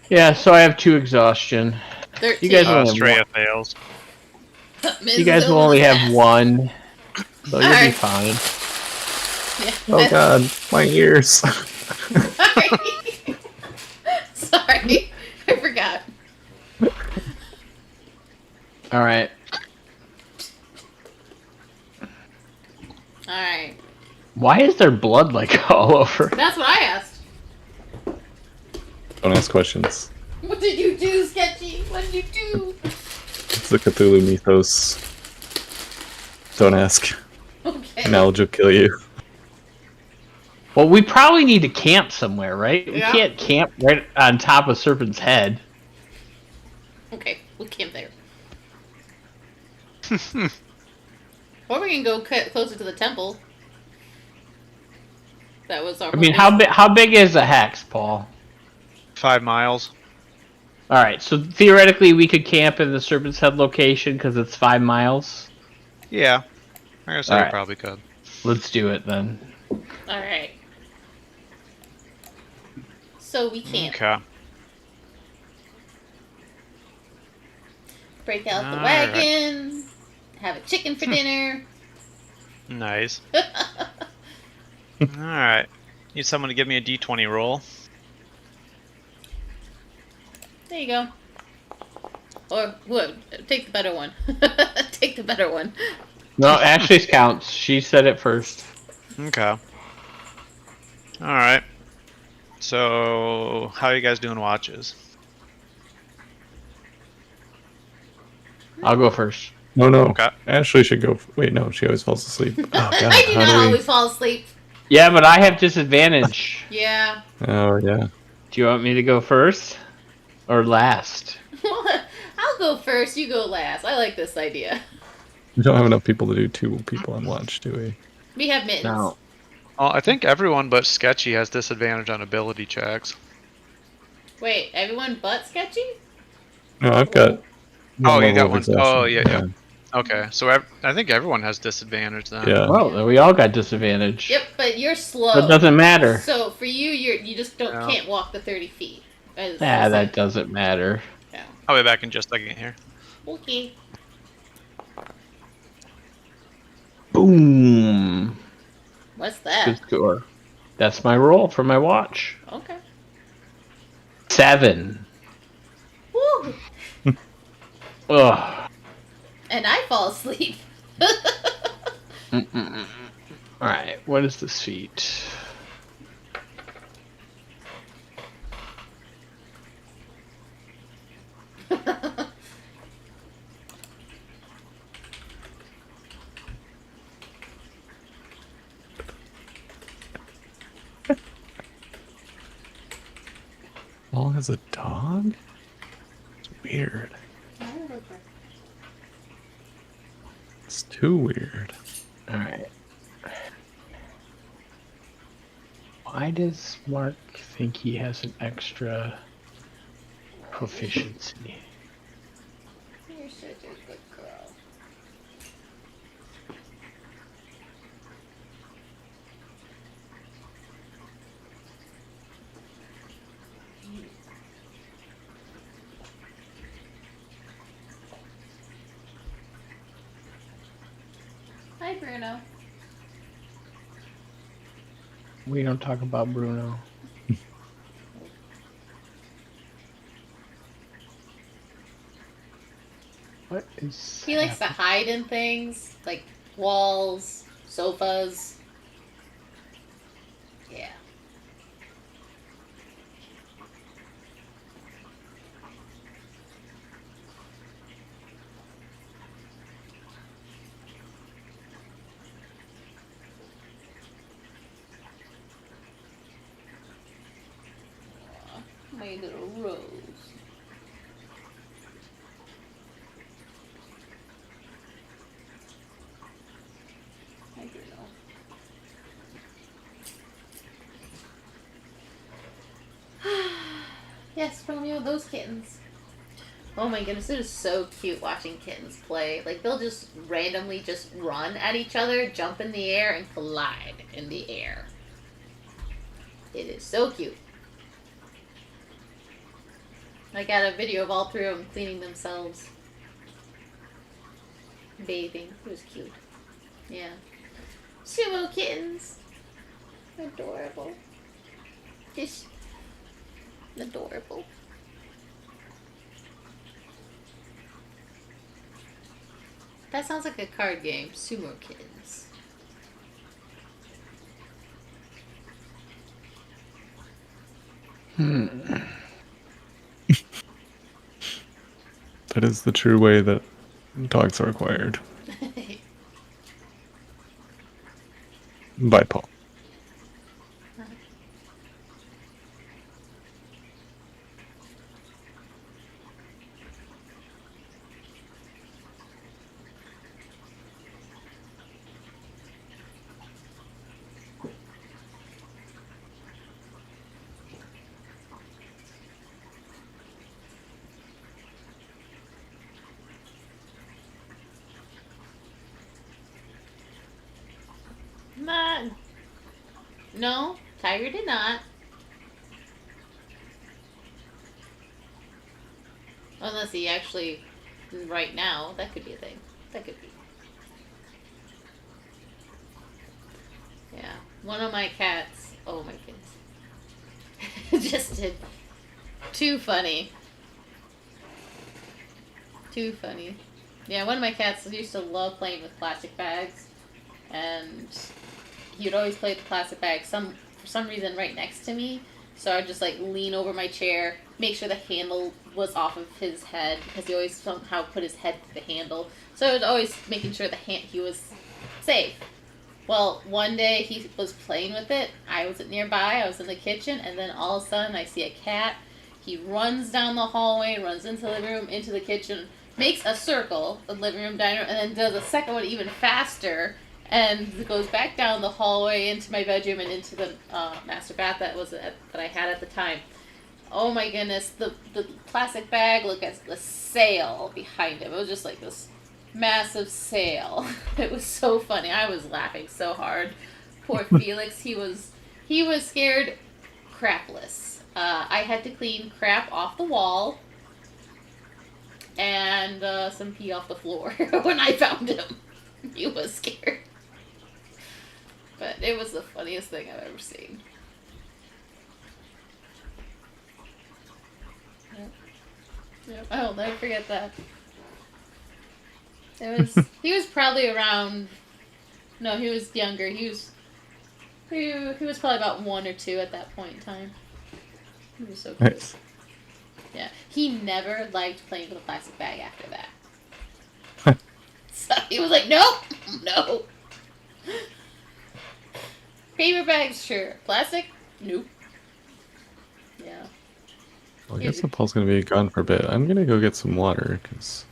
Yeah, so I have 2 exhaustion. 13. You guys only have Australia fails. You guys will only have 1. So you'll be Alright. fine. Yeah. Oh god, my ears. Sorry. Sorry. I forgot. Alright. Alright. Why is there blood like all over? That's what I asked. Don't ask questions. What did you do, Sketchy? What did you do? It's the Cthulhu mythos. Don't ask. Okay. Knowledge will kill you. Well, we probably need to camp somewhere, right? We Yeah. can't camp right on top of Serpent's Head. Okay, we'll camp there. Or we can go closer to the temple. That was our. I mean, how big is a hex, Paul? 5 miles. All right, so theoretically we could camp in the Serpent's Head location because it's 5 miles. Yeah. I guess I Alright. probably could. Let's do it then. All right. So we camp. Okay. Break out the All right. wagon. Have a chicken for dinner. Nice. Alright. Need someone to give me a d20 roll. There you go. Or what? Take the better one. Take the better one. No, Ashley's counts. She said it first. Okay. Alright. So, how are you guys doing watches? I'll go first. No, no. Okay. Ashley should go. Wait, no, she always falls asleep. Oh God, I do how not do we? always fall asleep. Yeah, but I have disadvantage. Yeah. Oh yeah. Do you want me to go first or last? I'll go first. You go last. I like this idea. We don't have enough people to do 2 people on watch, do we? We have mittens. No. Oh, I think everyone but Sketchy has disadvantage on ability checks. Wait, everyone but Sketchy? No, I've got. Oh, you level got of one. exhaustion. Oh, yeah. Okay, so I think everyone has disadvantage then. Yeah. Well, then we all got disadvantage. Yep, but you're slow. That doesn't matter. So for you, you just Yeah. can't walk the 30 feet. That doesn't matter. Yeah. I'll be back in just a second here. Okay. Boom. What's Good that? score. That's my roll for my watch. Okay. 7. Woo! Ugh. And I fall asleep. Alright, what is this feat? Paul has a dog? It's weird. It's too weird. Alright. Why does Mark think he has an extra proficiency? You're such a good girl. Hi, Bruno. We don't talk about Bruno. What is He likes to hide in things, like walls, sofas. Yeah. Aw, my little rose. Hi, Bruno. Yes, Romeo, those kittens. Oh my goodness, it is so cute watching kittens play. Like, they'll just randomly just run at each other, jump in the air, and collide in the air. It is so cute. I got a video of all 3 of them cleaning themselves. Bathing. It was cute. Yeah. Sumo kittens. Adorable. Just adorable. That sounds like a card game. Sumo kittens. That is the true way that dogs are acquired. By Paul. No, Tiger did not. Unless he actually, right now, that could be a thing. That could be. Yeah. One of my cats, oh my goodness, just did too funny. Too funny. Yeah, one of my cats used to love playing with plastic bags, and he would always play with the plastic bag for some reason right next to me. So I'd just like lean over my chair, make sure the handle was off of his head because he always somehow put his head to the handle. So I was always making sure he was safe. Well, one day he was playing with it. I wasn't nearby. I was in the kitchen, and then all of a sudden I see a cat. He runs down the hallway, runs into the living room, into the kitchen, makes a circle, the living room, dining room, and then does a second one even faster, and goes back down the hallway into my bedroom and into the master bath that I had at the time. Oh my goodness, the plastic bag looked at the sail behind him. It was just like this massive sail. It was so funny. I was laughing so hard. Poor Felix. He was scared crapless. I had to clean crap off the wall and some pee off the floor when I found him. He was scared. But it was the funniest thing I've ever seen. Yep. I'll never forget that. He was probably around. No, he was younger. He was probably about 1 or 2 at that point in time. He was so cute. Nice. Yeah, he never liked playing with a plastic bag after that. So he was like, nope, no. Paper bags, sure. Plastic, nope. Yeah. Well, I guess the Paul's gonna be gone for a bit. I'm gonna go get some water because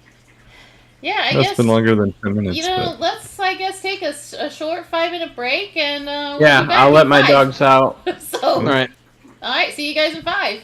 Yeah, I that's guess. been longer than 10 minutes. You know, but... let's I guess take a short 5-minute break and we'll Yeah, be back I'll in let my 5. dogs out. So, All right. all right, see you guys in 5.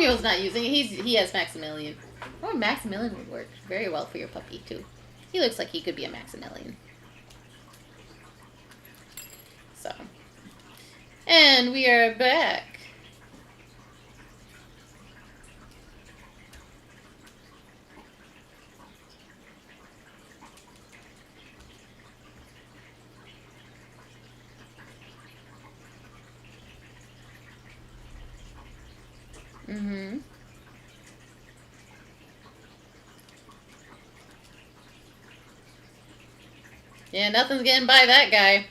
Romeo's not using it. He has Maximilian. Oh, Maximilian would work very well for your puppy too. He looks like he could be a Maximilian. So, and we are back. Mm-hmm. Yeah, nothing's getting by that guy.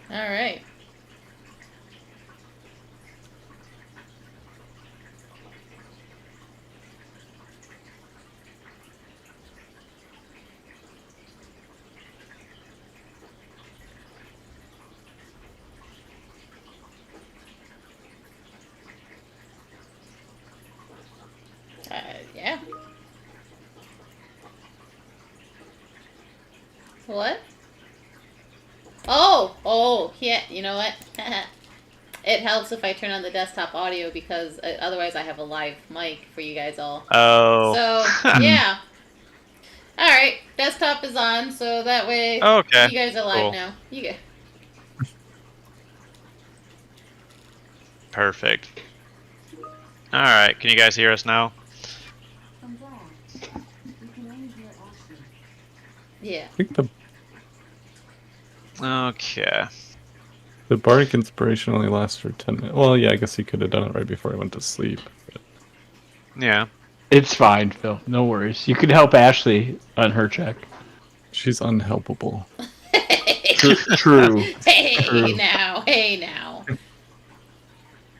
All right. Yeah. What? Oh, yeah. You know what? It helps if I turn on the desktop audio because otherwise I have a live mic for you guys all. Oh. So, yeah. All right, desktop is on, so that way Okay. you guys are live Cool. now. You get. Perfect. All right. Can you guys hear us now? I'm glad. We can only hear Ashley. Yeah. I think Okay. the bardic inspiration only lasts for 10 minutes. Well, yeah, I guess he could have done it right before he went to sleep. But Yeah. It's fine, Phil. No worries. You could help Ashley on her check. she's unhelpable. True. Hey True. now, hey now.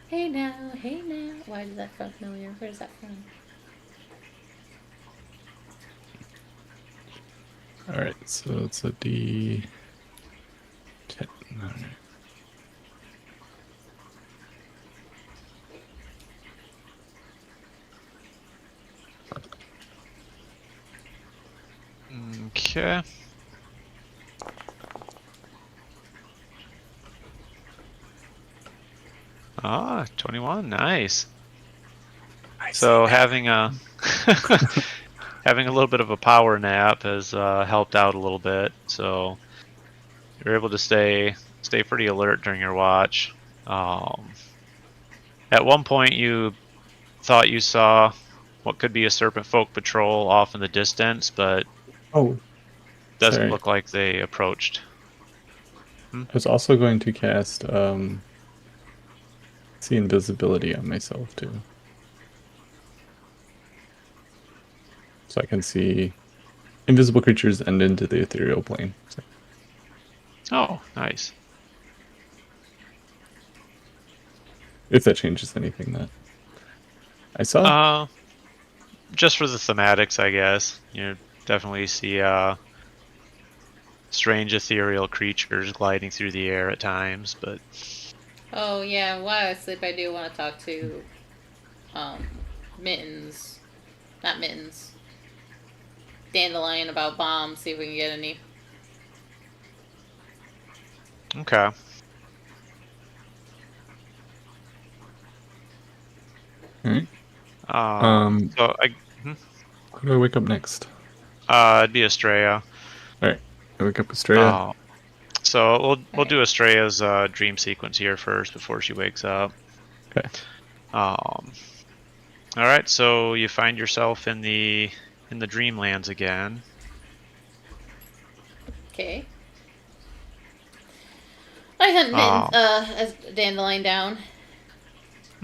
Hey now, hey now. Why does that sound familiar? Where is that from? Alright, so it's a D10. Alright. Okay. Ah, 21. Nice. So having a having a little bit of a power nap has helped out a little bit. So you're able to stay pretty alert during your watch. At one point, you thought you saw what could be a serpent folk patrol off in the distance, but Oh, doesn't sorry. look like they approached. I was also going to cast see invisibility on myself too. So I can see invisible creatures and into the ethereal plane. So Oh, nice. if that changes anything that I saw. Just for the thematics, I guess. You definitely see strange ethereal creatures gliding through the air at times, but Oh yeah, while I sleep, I do want to talk to, Mittens, not Mittens, Dandelion about bombs. See if we can get any. okay. Alright. So I, How do I wake up next? it'd be Estrella. Alright. I wake up Estrella. So we'll Alright. do Estrella's dream sequence here first before she wakes up. Okay. All right. So you find yourself in the dreamlands again. Okay. I hunt Mittens, as Dandelion down.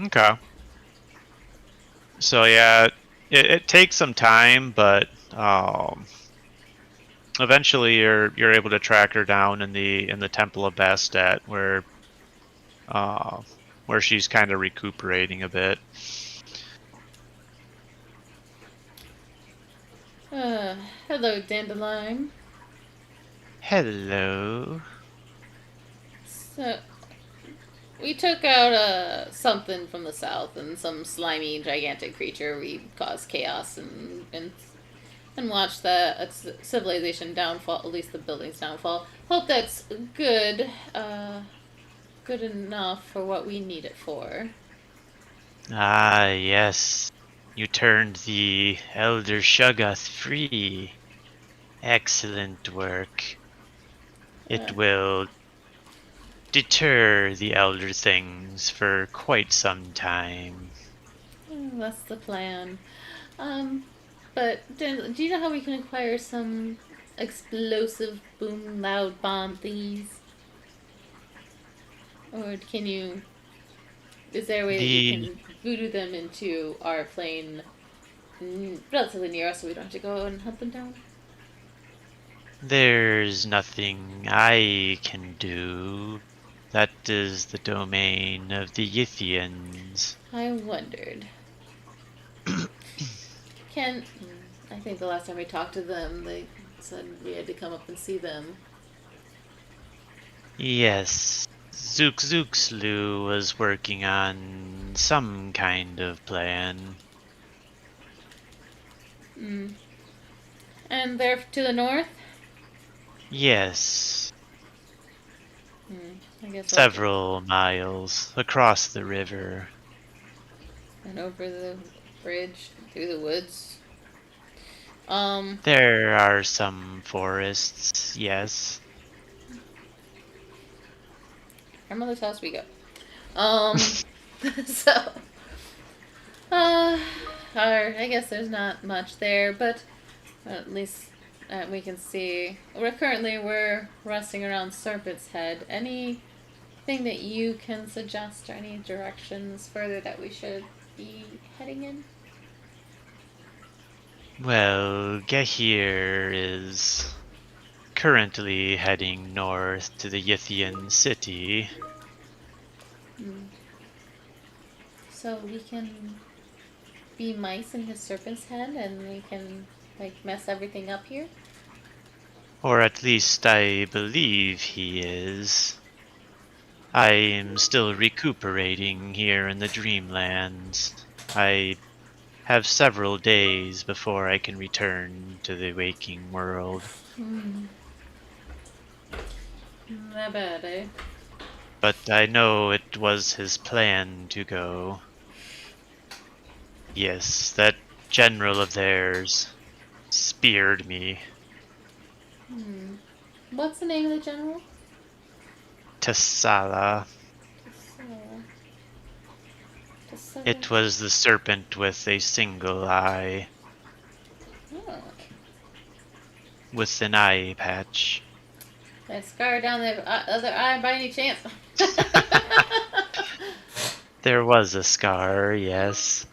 Okay. So yeah, it takes some time, but eventually you're able to track her down in the Temple of Bastet, where she's kind of recuperating a bit. Hello, Dandelion. Hello. So, we took out something from the south, and some slimy, gigantic creature. We caused chaos and watched the civilization downfall, at least the building's downfall. Hope that's good, good enough for what we need it for. Ah, yes. You turned the Elder Shuggoth free. Excellent work. It will deter the Elder Things for quite some time. That's the plan. But do you know how we can acquire some explosive, boom, loud bomb thingies? Or can you? Is there a way that you can voodoo them into our plane relatively near us, so we don't have to go and hunt them down? There's nothing I can do. That is the domain of the Yithians. I wondered. I think the last time we talked to them, they said we had to come up and see them. Yes, Zook was working on some kind of plan. And they're to the north? Yes, I guess several miles across the river. and over the bridge through the woods. There are some forests, yes. Grandmother's house we go. So, I guess there's not much there, but at least we can see. We're resting around Serpent's Head. Anything that you can suggest, or any directions further that we should be heading in? Well, Gehir is currently heading north to the Yithian city. So we can be mice in his serpent's head, and we can mess everything up here. Or at least I believe he is. I am still recuperating here in the Dreamlands. I have several days before I can return to the waking world. Not bad, eh? But I know it was his plan to go. Yes, that general of theirs speared me. What's the name of the general? Tassala. It was the serpent with a single eye. Oh. With an eye patch. That scar down the other eye by any chance? There was a scar, yes.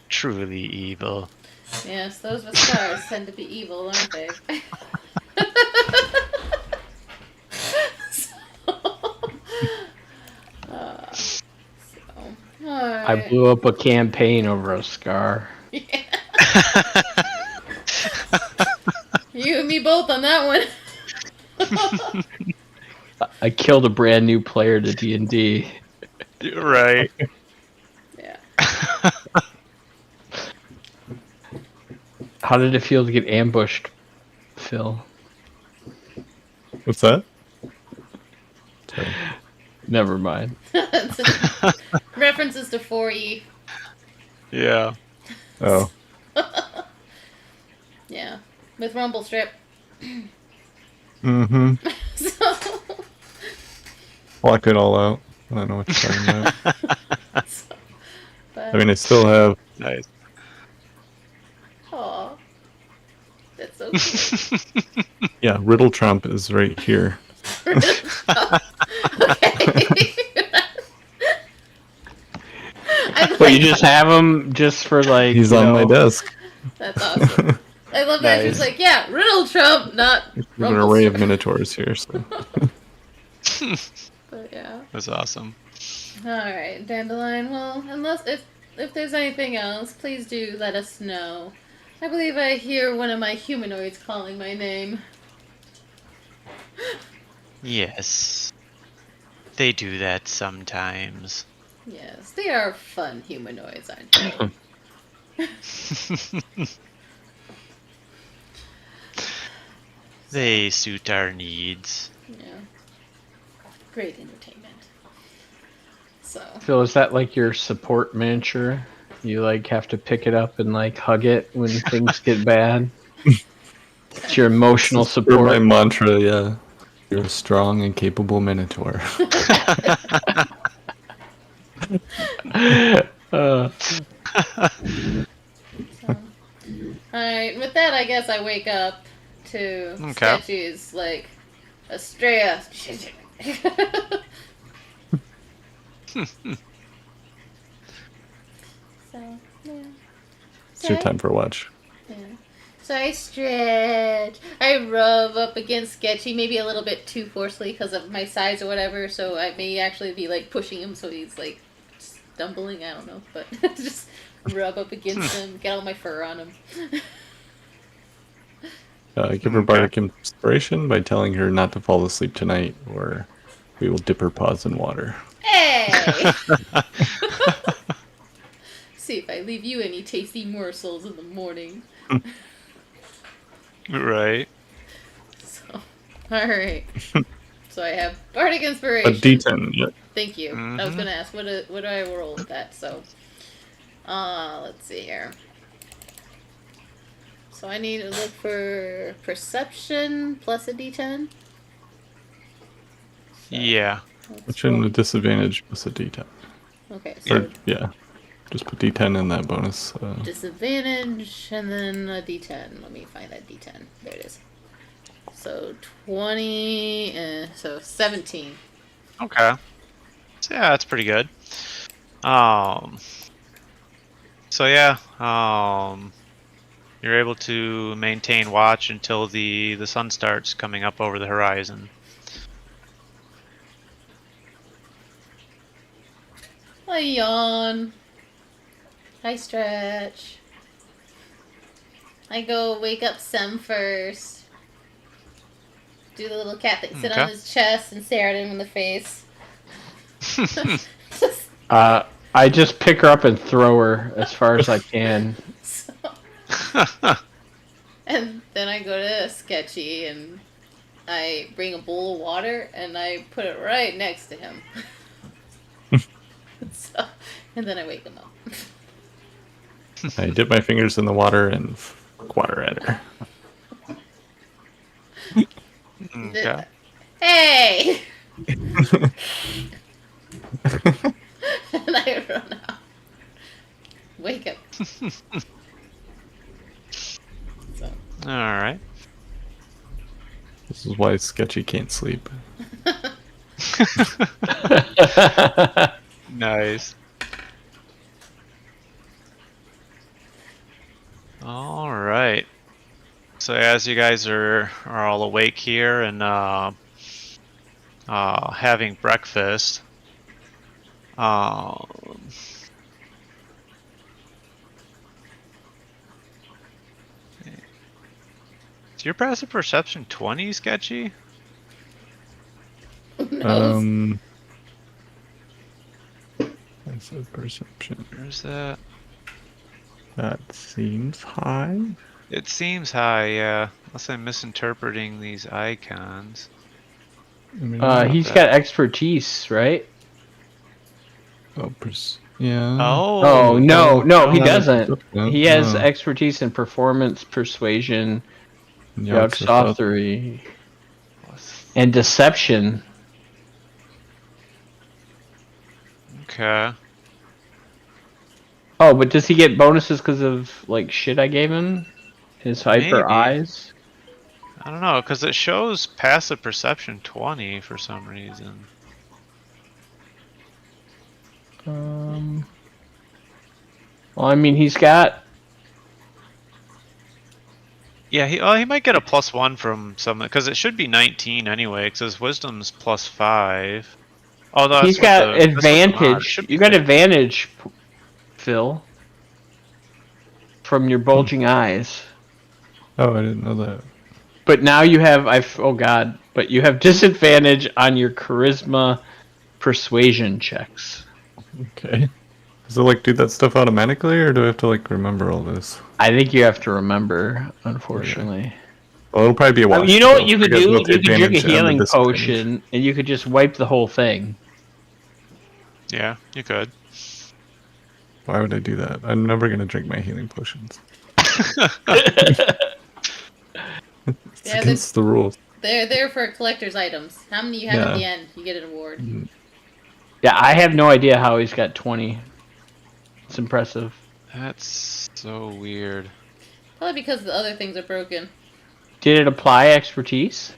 Truly evil. Yes, those with scars tend to be evil, aren't they? I Alright. blew up a campaign over a scar. Yeah. You and me both on that one. I killed a brand new player to D&D. Right. Yeah. How did it feel to get ambushed, Phil? What's that? Sorry. Never mind. References to 4E. Yeah. Oh. Yeah. With Rumble Strip. Mm-hmm. So, Block it all out. I don't know what you're talking about. but, I mean, I still have. Nice. aw. That's so cute. Yeah, Riddle Trump is right here. Okay. But you just have him just for like. He's on my desk. That's awesome. I love that. She's like, yeah, Riddle Trump, not There's an Rumble array of Strip. minotaurs here. So. But yeah. That's awesome. Alright, Dandelion. Well, unless if if there's anything else, please do let us know. I believe I hear one of my humanoids calling my name. Yes. They do that sometimes. Yes, they are fun humanoids, aren't they? They suit our needs. Yeah. Great entertainment. So. Phil, is that like your support miniature? You like have to pick it up and like hug it when things get bad. It's your emotional For my support. mantra, yeah. You're a strong and capable minotaur. Uh, Alright, with that, I guess I wake up to Okay. Sketchy's, like, Estrella. So, yeah. It's your time for a watch. Yeah. So I stretch. I rub up against Sketchy, maybe a little bit too forcefully because of my size or whatever. So I may actually be like pushing him so he's like stumbling. I don't know, but just rub up against him, get all my fur on him. Give her bardic inspiration by telling her not to fall asleep tonight, or we will dip her paws in water. Hey! See if I leave you any tasty morsels in the morning. Right. So, alright. So I have bardic A inspiration. D10, yeah. Thank you. I was gonna ask what do I roll with that? So, let's see here. So I need to look for perception plus a D10. Yeah. Which in with disadvantage plus a D10. Okay, so Or, yeah. Just put D10 in that bonus. disadvantage and then a D10. Let me find that D10. There it is. So 20. So 17. Okay. So yeah, that's pretty good. So yeah, you're able to maintain watch until the sun starts coming up over the horizon. I yawn. I stretch. I go wake up Sem first. Do the little cat thing. Sit on Okay. his chest and stare at him in the face. I just pick her up and throw her as far as I can. So, and then I go to Sketchy and I bring a bowl of water and I put it right next to him. So, and then I wake him up. I dip my fingers in the water and water at her. Okay. Hey! And I run out. Wake up. So. All right. This is why Sketchy can't sleep. Nice. All right. So as you guys are all awake here and having breakfast, is your passive perception 20, Sketchy? Who knows? That's a perception. Where's that? That seems high. It seems high, yeah. Unless I'm misinterpreting these icons. I mean, He's got expertise, right? yeah. Oh, no, he no, doesn't. no, He has no. expertise in performance, persuasion, Yeah, Yogg-Sothory, and deception. Okay. Oh, but does he get bonuses because of like shit I gave him? His hyper Maybe. eyes? I don't know, because it shows passive perception 20 for some reason. Well, I mean, he's got. Yeah, he might get a +1 from some, because it should be 19 anyway, because his wisdom's +5. Oh, no, He's got advantage. You got advantage Phil. From your bulging eyes. Oh, I didn't know that. But now you have but you have disadvantage on your charisma persuasion checks. Okay. Does it like do that stuff automatically, or do I have to like remember all this? I think you have to remember, unfortunately. Well, it'll probably be a wash. You know so what I'll you could forget do? both the You could drink a advantage and the healing disadvantage. potion, and you could just wipe the whole thing. Yeah, you could. Why would I do that? I'm never gonna drink my healing potions. It's Yeah, against the rules. They're there for collector's items. How many you have at Yeah. the end, you get an award. Yeah, I have no idea how he's got 20. It's impressive. That's so weird. Probably because the other things are broken. Did it apply expertise?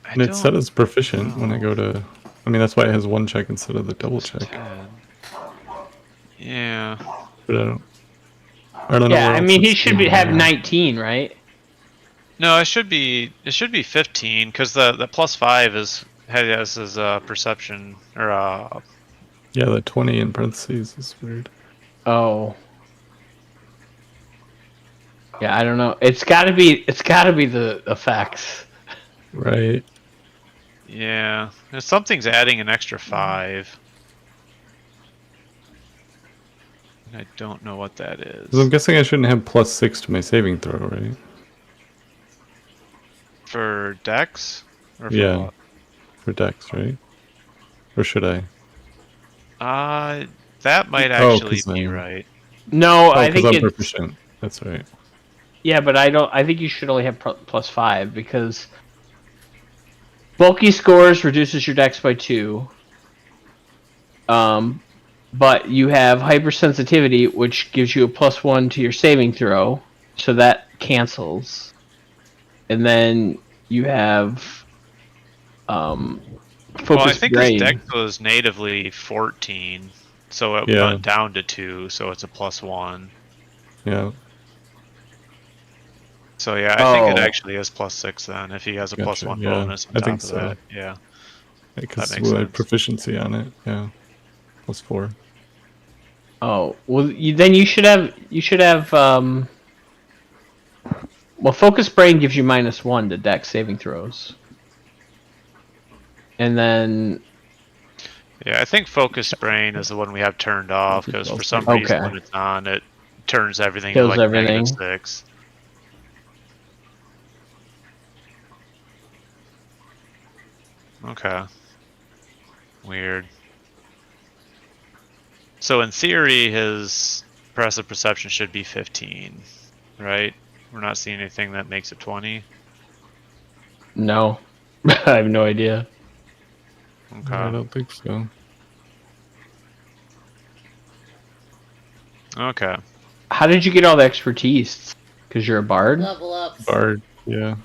And it's set as proficient when I go to. I mean, that's why it has one check instead of the double check. 10. Yeah. But I don't know. Yeah, where I else mean he it's should in have there. 19, right? No, it should be 15 because the plus 5 has his perception or Yeah, the 20 in parentheses is weird. Oh. Yeah, I don't know. It's gotta be the effects. Right. yeah. Something's adding an extra 5. I don't know what that is. 'Cause I'm guessing I shouldn't have +6 to my saving throw, right? For Dex? Or for Yeah. what? For Dex, right? Or should I? That might Oh, actually 'cause be I'm- right. No, Oh, I because think I'm it's proficient. That's right. yeah, but I think you should only have plus 5 because bulky scores reduces your dex by 2. But you have hypersensitivity, which gives you a +1 to your saving throw, so that cancels. And then you have focus Well, I think his brain. Dex was natively 14, so it Yeah. went down to 2, so it's a +1. Yeah. So yeah, I think it Oh. actually is +6 then, if he has a Gotcha, +1 yeah, bonus on I top think of so. that. Yeah. Because makes we had sense. proficiency on it. Yeah. +4. Oh, well, then you should have well, focus brain gives you -1 to dex saving throws. And then Yeah, I think Focus Brain is the one we have turned off, because for some Okay. reason when it's on, it turns everything Kills to like everything. -6. Okay. Weird. So in theory, his passive perception should be 15, right? We're not seeing anything that makes it 20. no. I have no idea. Okay. I don't think so. Okay. How did you get all the expertise? Because you're a bard? Level ups. Bard. Yeah.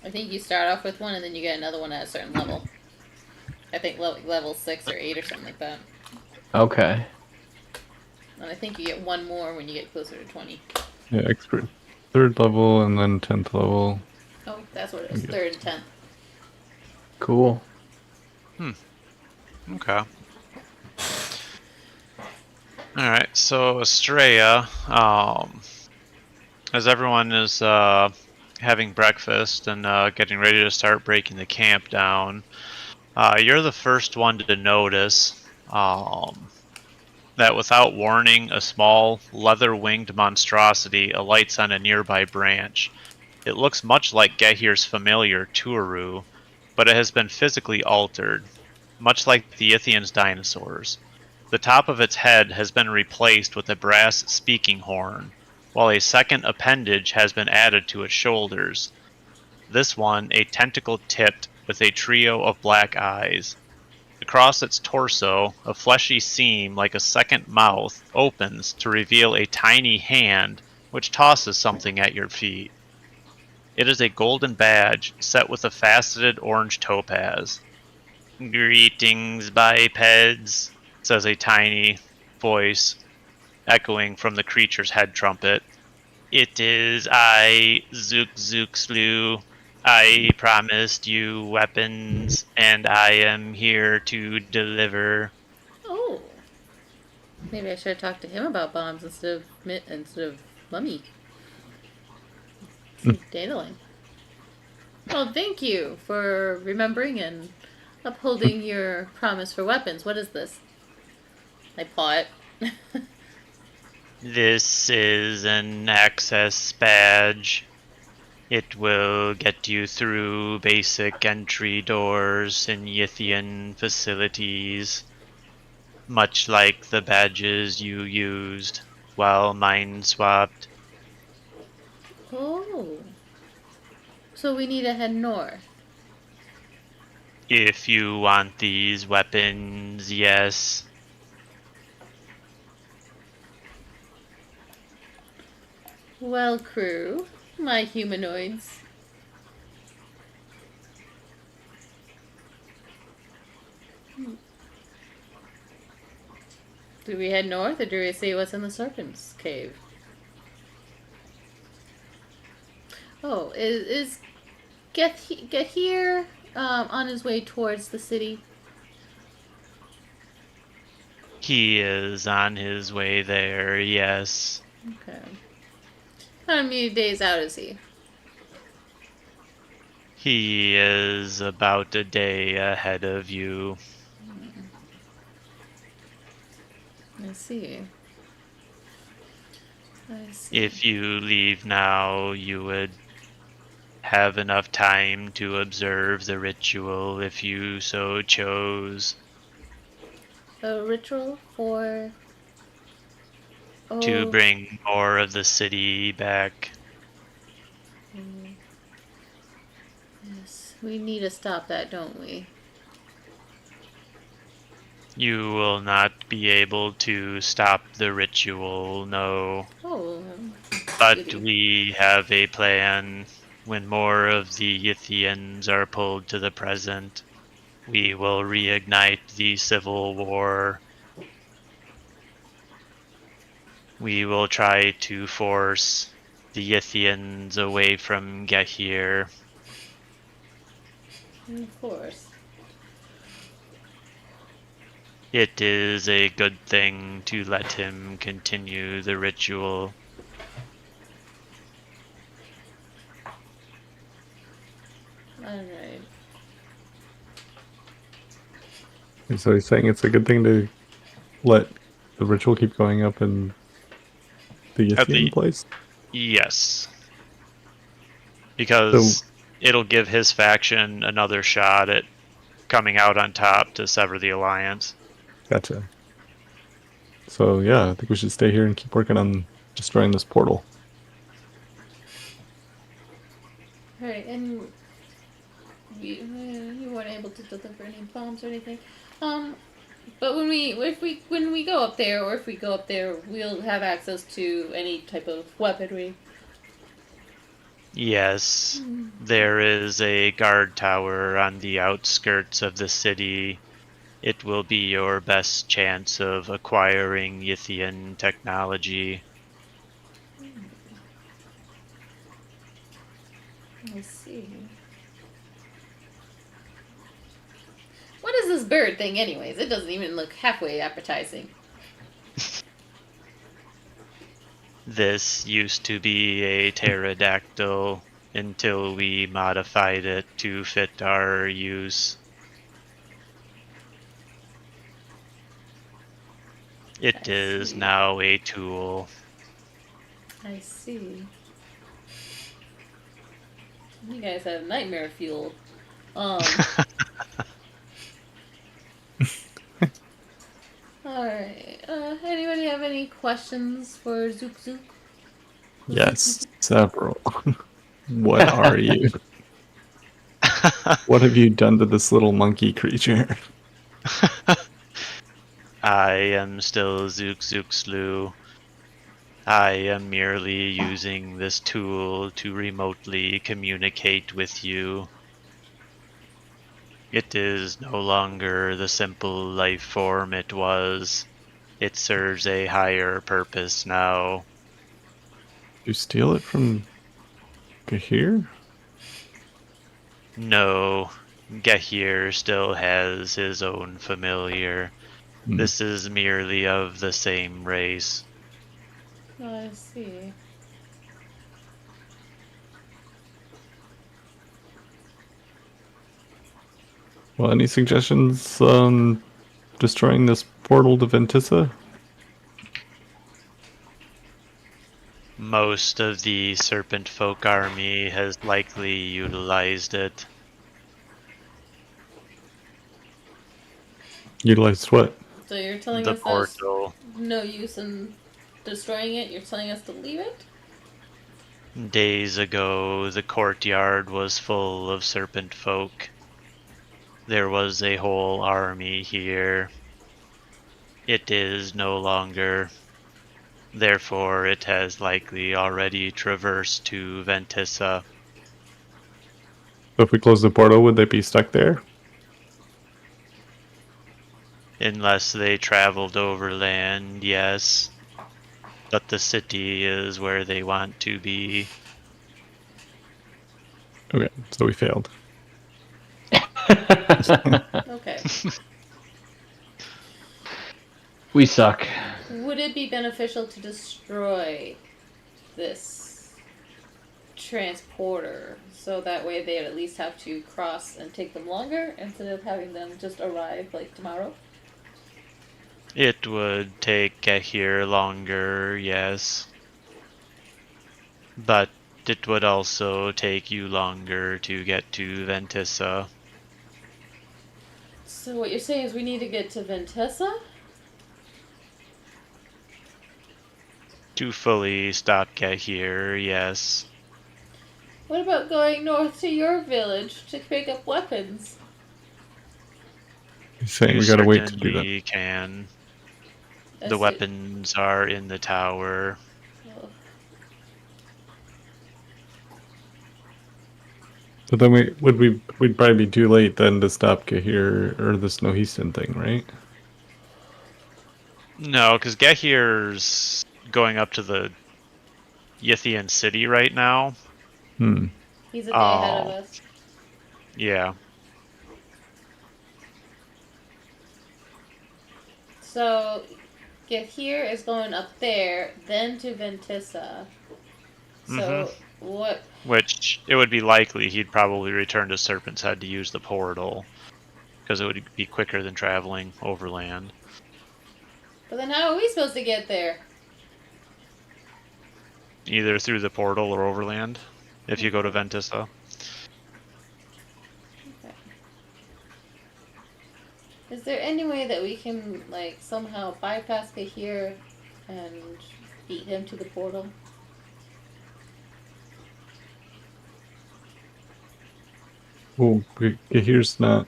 I think you start off with one and then you get another one at a certain level. I think level 6 or 8 or something like that. Okay. And I think you get one more when you get closer to 20. Yeah. Expert. 3rd level and then 10th level. Oh, that's what it is. Okay. 3rd and 10th. Cool. Okay. Alright, so Estrella, as everyone is having breakfast and getting ready to start breaking the camp down, you're the first one to notice that without warning, a small leather-winged monstrosity alights on a nearby branch. It looks much like Gehir's familiar Tuaru, but it has been physically altered, much like the Ithian's dinosaurs. The top of its head has been replaced with a brass speaking horn, while a second appendage has been added to its shoulders. This one, a tentacle tipped with a trio of black eyes. Across its torso, a fleshy seam like a second mouth opens to reveal a tiny hand which tosses something at your feet. It is a golden badge set with a faceted orange topaz. "Greetings, bipeds," says a tiny voice, echoing from the creature's head trumpet. "It is I, Zook Slew. I promised you weapons, and I am here to deliver." Maybe I should have talked to him about bombs instead of Mummy. Dandelion. Well, thank you for remembering and upholding your promise for weapons. What is this? I paw it. This is an access badge. It will get you through basic entry doors in Yithian facilities, much like the badges you used while mind swapped. Oh. So we need to head north. If you want these weapons, yes. Well, crew, my humanoids. Do we head north or do we see what's in the serpent's cave? Oh, is get here on his way towards the city? He is on his way there, yes. Okay. How many days out is he? He is about a day ahead of you. I see. I see. If you leave now, you would have enough time to observe the ritual if you so chose. A ritual for To oh bring more of the city back. yes. We need to stop that, don't we? You will not be able to stop the ritual, no. Oh, But goody. we have a plan. When more of the Yithians are pulled to the present, we will reignite the civil war. We will try to force the Yithians away from Gehir. Of course. It is a good thing to let him continue the ritual. Alright. And so he's saying it's a good thing to let the ritual keep going up in the At Yithian the place. Yes. Because it'll give his faction another shot at coming out on top to sever the alliance. Gotcha. So yeah, I think we should stay here and keep working on destroying this portal. Alright, and you weren't able to deliver any bombs or anything. But when we go up there, or if we go up there, we'll have access to any type of weaponry. Yes, there is a guard tower on the outskirts of the city. It will be your best chance of acquiring Yithian technology. I see. What is this bird thing, anyways? It doesn't even look halfway appetizing. This used to be a pterodactyl until we modified it to fit our use. I It is see. now a tool. I see. You guys have nightmare fuel. Alright. Anybody have any questions for Zook Zook? Yes, several. What are you? What have you done to this little monkey creature? I am still Zook Zook Slew. I am merely using this tool to remotely communicate with you. It is no longer the simple life form it was. It serves a higher purpose now. You steal it from Gahir? No, Gehir still has his own familiar. This is merely of the same race. Oh, I see. Well, any suggestions on destroying this portal to Ventissa? Most of the Serpent Folk army has likely utilized it. Utilized what? So you're telling The us there's portal. no use in destroying it? You're telling us to leave it? Days ago, the courtyard was full of Serpent Folk. There was a whole army here. It is no longer. Therefore, it has likely already traversed to Ventissa. So if we close the portal, would they be stuck there? Unless they traveled overland, yes. But the city is where they want to be. Okay, so we failed. Okay. We suck. Would it be beneficial to destroy this transporter so that way they'd at least have to cross and take them longer instead of having them just arrive like tomorrow? It would take here longer, yes. But it would also take you longer to get to Ventissa. So what you're saying is we need to get to Ventissa? To fully stop here, yes. What about going north to your village to pick up weapons? He's saying You we gotta wait to do that. certainly can. As The it- weapons are in the tower. oh, But then we'd probably be too late then to stop Gahir or the Snowheaston thing, right? No, because Gehir's going up to the Yithian city right now. He's a day ahead of Oh. us. Yeah. So, Gahir is going up there, then to Ventissa. So, what? Which it would be likely he'd probably return to Serpent's Head to use the portal. Because it would be quicker than traveling overland. But then how are we supposed to get there? Either through the portal or overland. If you go to Ventissa. Okay. Is there any way that we can, like, somehow bypass Gahir and beat him to the portal? Well, Gahir's not.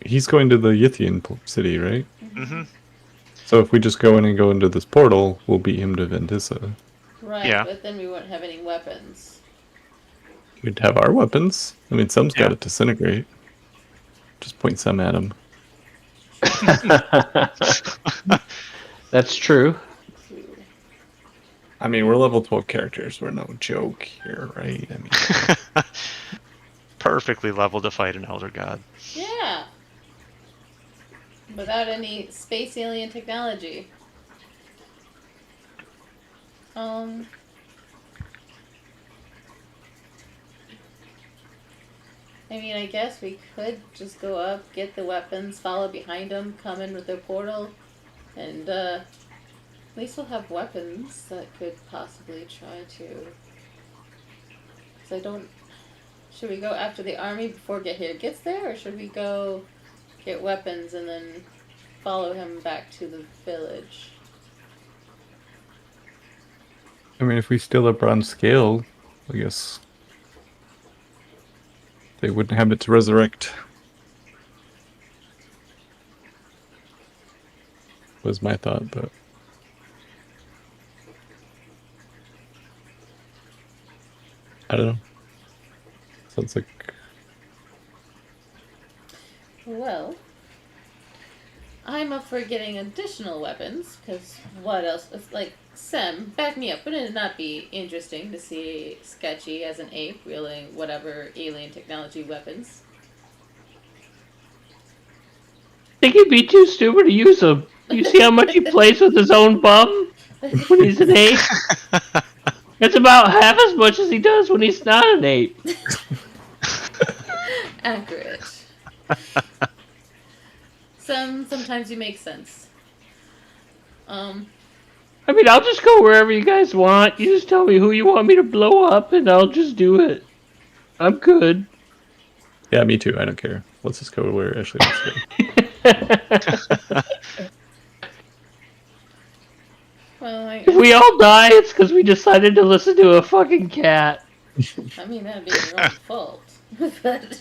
He's going to the Yithian city, right? Mm-hmm. So if we just go in and go into this portal, we'll beat him to Ventissa. Right, Yeah. but then we won't have any weapons. We'd have our weapons. I mean, some's got Yeah. to disintegrate. Just point some at him. That's true. I mean, we're level 12 characters. We're no joke here, right? I mean, Perfectly level to fight an Elder God. Yeah! Without any space alien technology. I mean, I guess we could just go up, get the weapons, follow behind them, come in with their portal, and at least we'll have weapons that could possibly try to. Because I don't. Should we go after the army before Gahir gets there, or should we go get weapons and then follow him back to the village? I mean, if we steal a bronze scale, I guess they wouldn't have it to resurrect. Was my thought, but I don't know. Sounds like Well, I'm up for getting additional weapons, because what else? It's like, Sem, back me up. Wouldn't it not be interesting to see Sketchy as an ape wielding whatever alien technology weapons? think he'd be too stupid to use them. You see how much he plays with his own bum when he's an ape? It's about half as much as he does when he's not an ape. Accurate. Sometimes you make sense. I mean, I'll just go wherever you guys want. You just tell me who you want me to blow up, and I'll just do it. I'm good. Yeah, me too. I don't care. Let's just go where Ashley wants to go. Well, If we all die, it's because we decided to listen to a fucking cat. I mean, that'd be your own fault. But,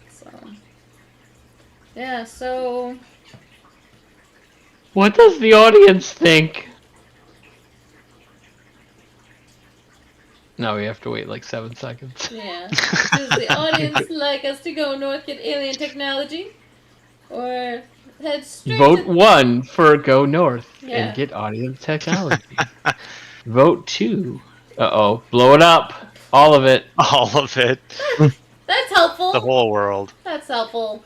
so, yeah, so, What does the audience think? No, we have to wait like 7 seconds. yeah. Does the audience like us to go north, get alien technology? Or head straight Vote to... 1 for go north Yeah. and get audience technology. Vote 2. Uh-oh. Blow it up. All of it. All of it. That's helpful. The whole world. That's helpful.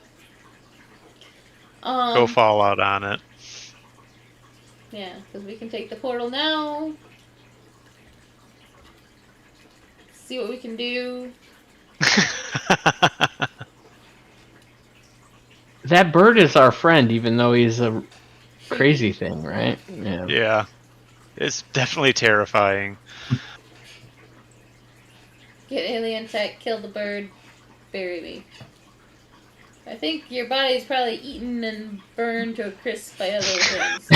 Go Fallout on it. Yeah, because we can take the portal now. See what we can do. That bird is our friend, even though he's a crazy thing, right? Yeah. Yeah. It's definitely terrifying. Get alien tech, kill the bird, bury me. I think your body's probably eaten and burned to a crisp by other things.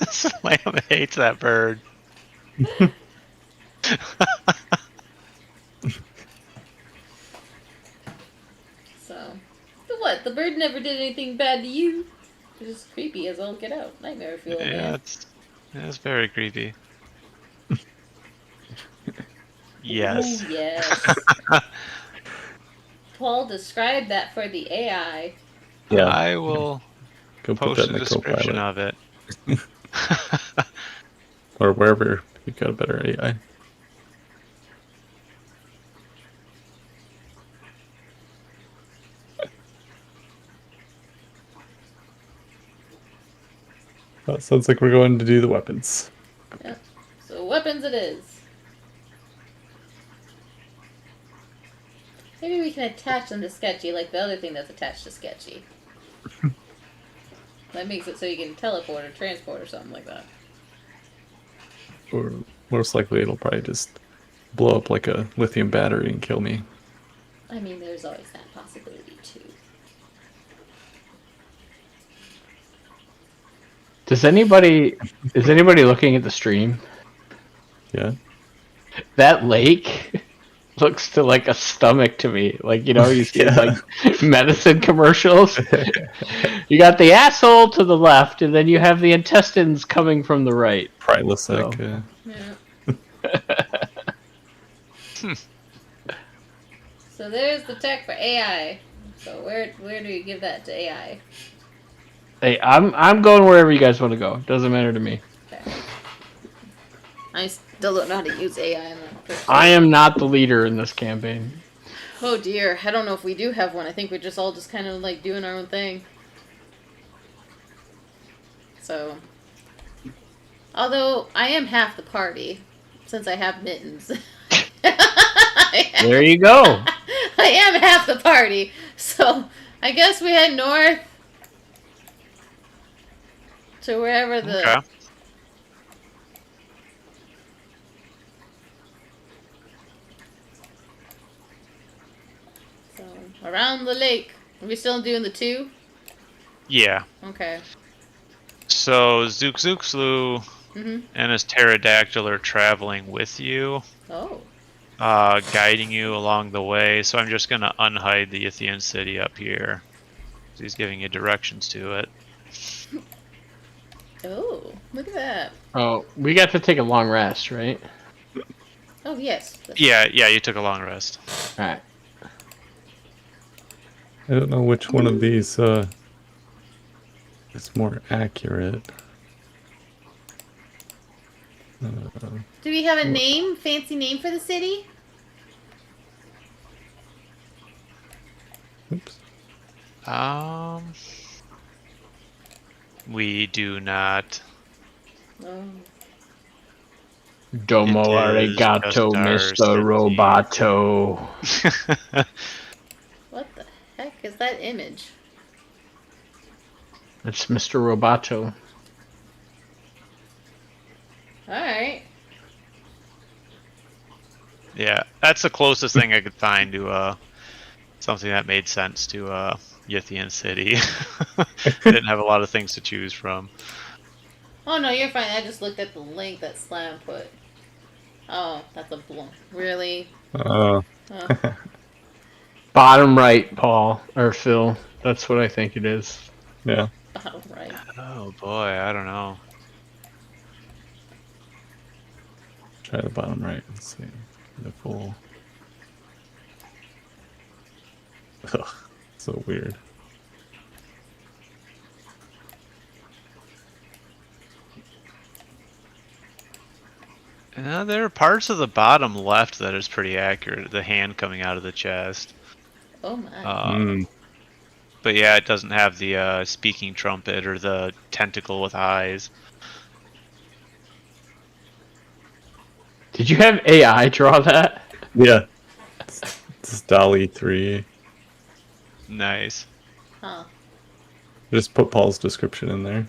Slam hates that bird. So, but what? The bird never did anything bad to you. It's just creepy as all get out. Nightmare fuel. Yeah, Man. it's very creepy. Yes. Ooh, yes. Paul, describe that for the AI. Yeah, I will go put post that a in the description co-pilot. of it. Or wherever you got a better AI. Well, sounds like we're going to do the weapons. Yep. So weapons it is. Maybe we can attach them to Sketchy like the other thing that's attached to Sketchy. That makes it so you can teleport or transport or something like that. Or most likely it'll probably just blow up like a lithium battery and kill me. I mean, there's always that possibility too. Is anybody looking at the stream? Yeah. That lake looks to like a stomach to me. Like, you know, you see like medicine commercials. You got the asshole to the left, and then you have the intestines coming from the right. Probably looks So. like Yeah. So there's the tech for AI. So where do you give that to AI? Hey, I'm going wherever you guys want to go. Doesn't matter to me. Okay. I still don't know how to use AI in that. I am not the leader in this campaign. Oh dear, I don't know if we do have one. I think we're just all just kind of like doing our own thing. So, although I am half the party, since I have mittens. There you go. I am half the party, so I guess we head north to wherever the. Okay. So around the lake. Are we still doing the 2? Yeah. Okay. So Zook Zookslu Mhm. and his pterodactyl are traveling with you, Oh. guiding you along the way. So I'm just gonna unhide the Ithian city up here. He's giving you directions to it. Oh, look at that. Oh, we got to take a long rest, right? Oh yes. Yeah, you took a long rest. All right. I don't know which one of these is more accurate. Do we have a name? Fancy name for the city? Oops. We do not. Oh. Domo It is arigato, just our Mr. city. Roboto. What the heck is that image? It's Mr. Roboto. Alright. Yeah, that's the closest thing I could find to something that made sense to Yithian City. Didn't have a lot of things to choose from. Oh no, you're fine. I just looked at the link that Slam put. Oh, that's a blow. Really? Uh, Oh, Bottom right, Paul. Or Phil. That's what I think it is. yeah. bottom right. Oh boy, I don't know. Try the bottom right. Let's see. The full. Ugh, so weird. There are parts of the bottom left that is pretty accurate. The hand coming out of the chest. Oh my. Mm. But yeah, it doesn't have the speaking trumpet or the tentacle with eyes. Did you have AI draw that? Yeah. It's Dolly 3. Nice. Huh. Just put Paul's description in there.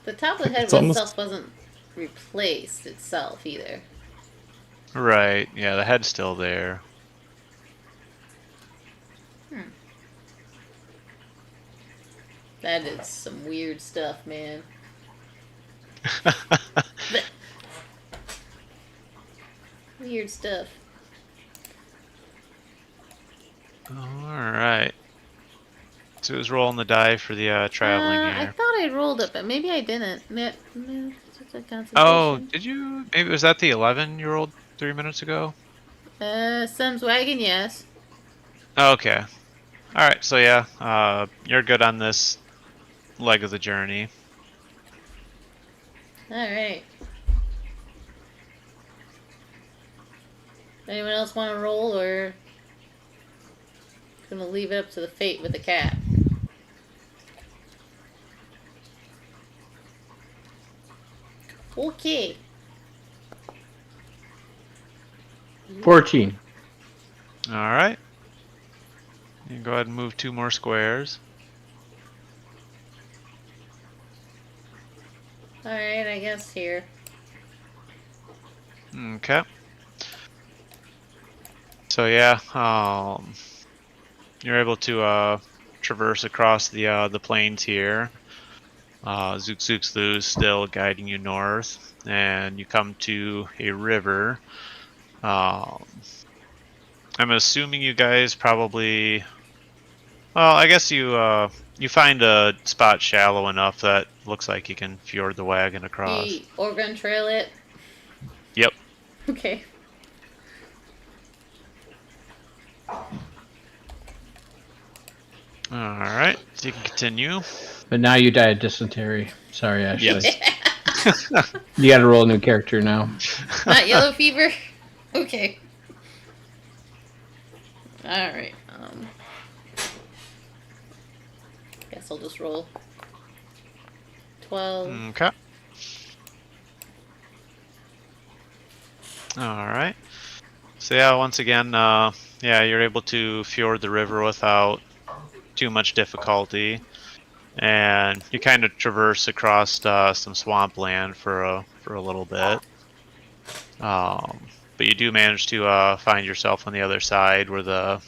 The top of the head It's almost- itself wasn't replaced itself either. Right. Yeah, the head's still there. That is some weird stuff, man. Weird stuff. Alright. So who's rolling the die for the traveling I here? thought I rolled it, but maybe I didn't. It's a concentration. Oh, did you? Maybe was that the 11 you rolled 3 minutes ago? Sam's wagon, yes. Okay. Alright, so yeah, you're good on this leg of the journey. Alright. Anyone else want to roll, or gonna leave it up to the fate with the cat? Okay. 14. Alright. You can go ahead and move 2 more squares. Alright, I guess here. Okay. So yeah, you're able to traverse across the plains here. Zook Zook Sloo is still guiding you north, and you come to a river. I'm assuming you guys probably. Well, I guess you find a spot shallow enough that looks like you can fjord the wagon across. The Oregon Trail it? Yep. Okay. Alright, so you can continue. But now you die of dysentery. Sorry, Ashley. Yes. You gotta roll a new character now. Not yellow fever? Okay. Alright, guess I'll just roll. 12. Okay. Alright. So yeah, once again, yeah, you're able to fjord the river without too much difficulty. And you kind of traverse across some swampland for a little bit. But you do manage to find yourself on the other side where the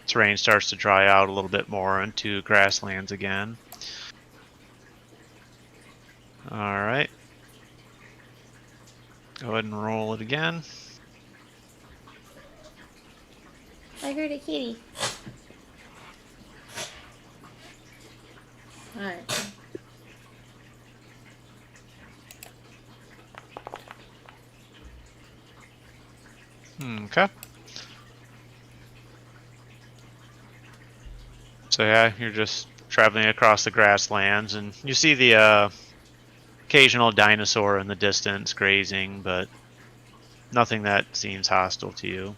terrain starts to dry out a little bit more into grasslands again. Alright. Go ahead and roll it again. I heard a kitty. Alright. Okay. So yeah, you're just traveling across the grasslands, and you see the occasional dinosaur in the distance grazing, but Nothing that seems hostile to you.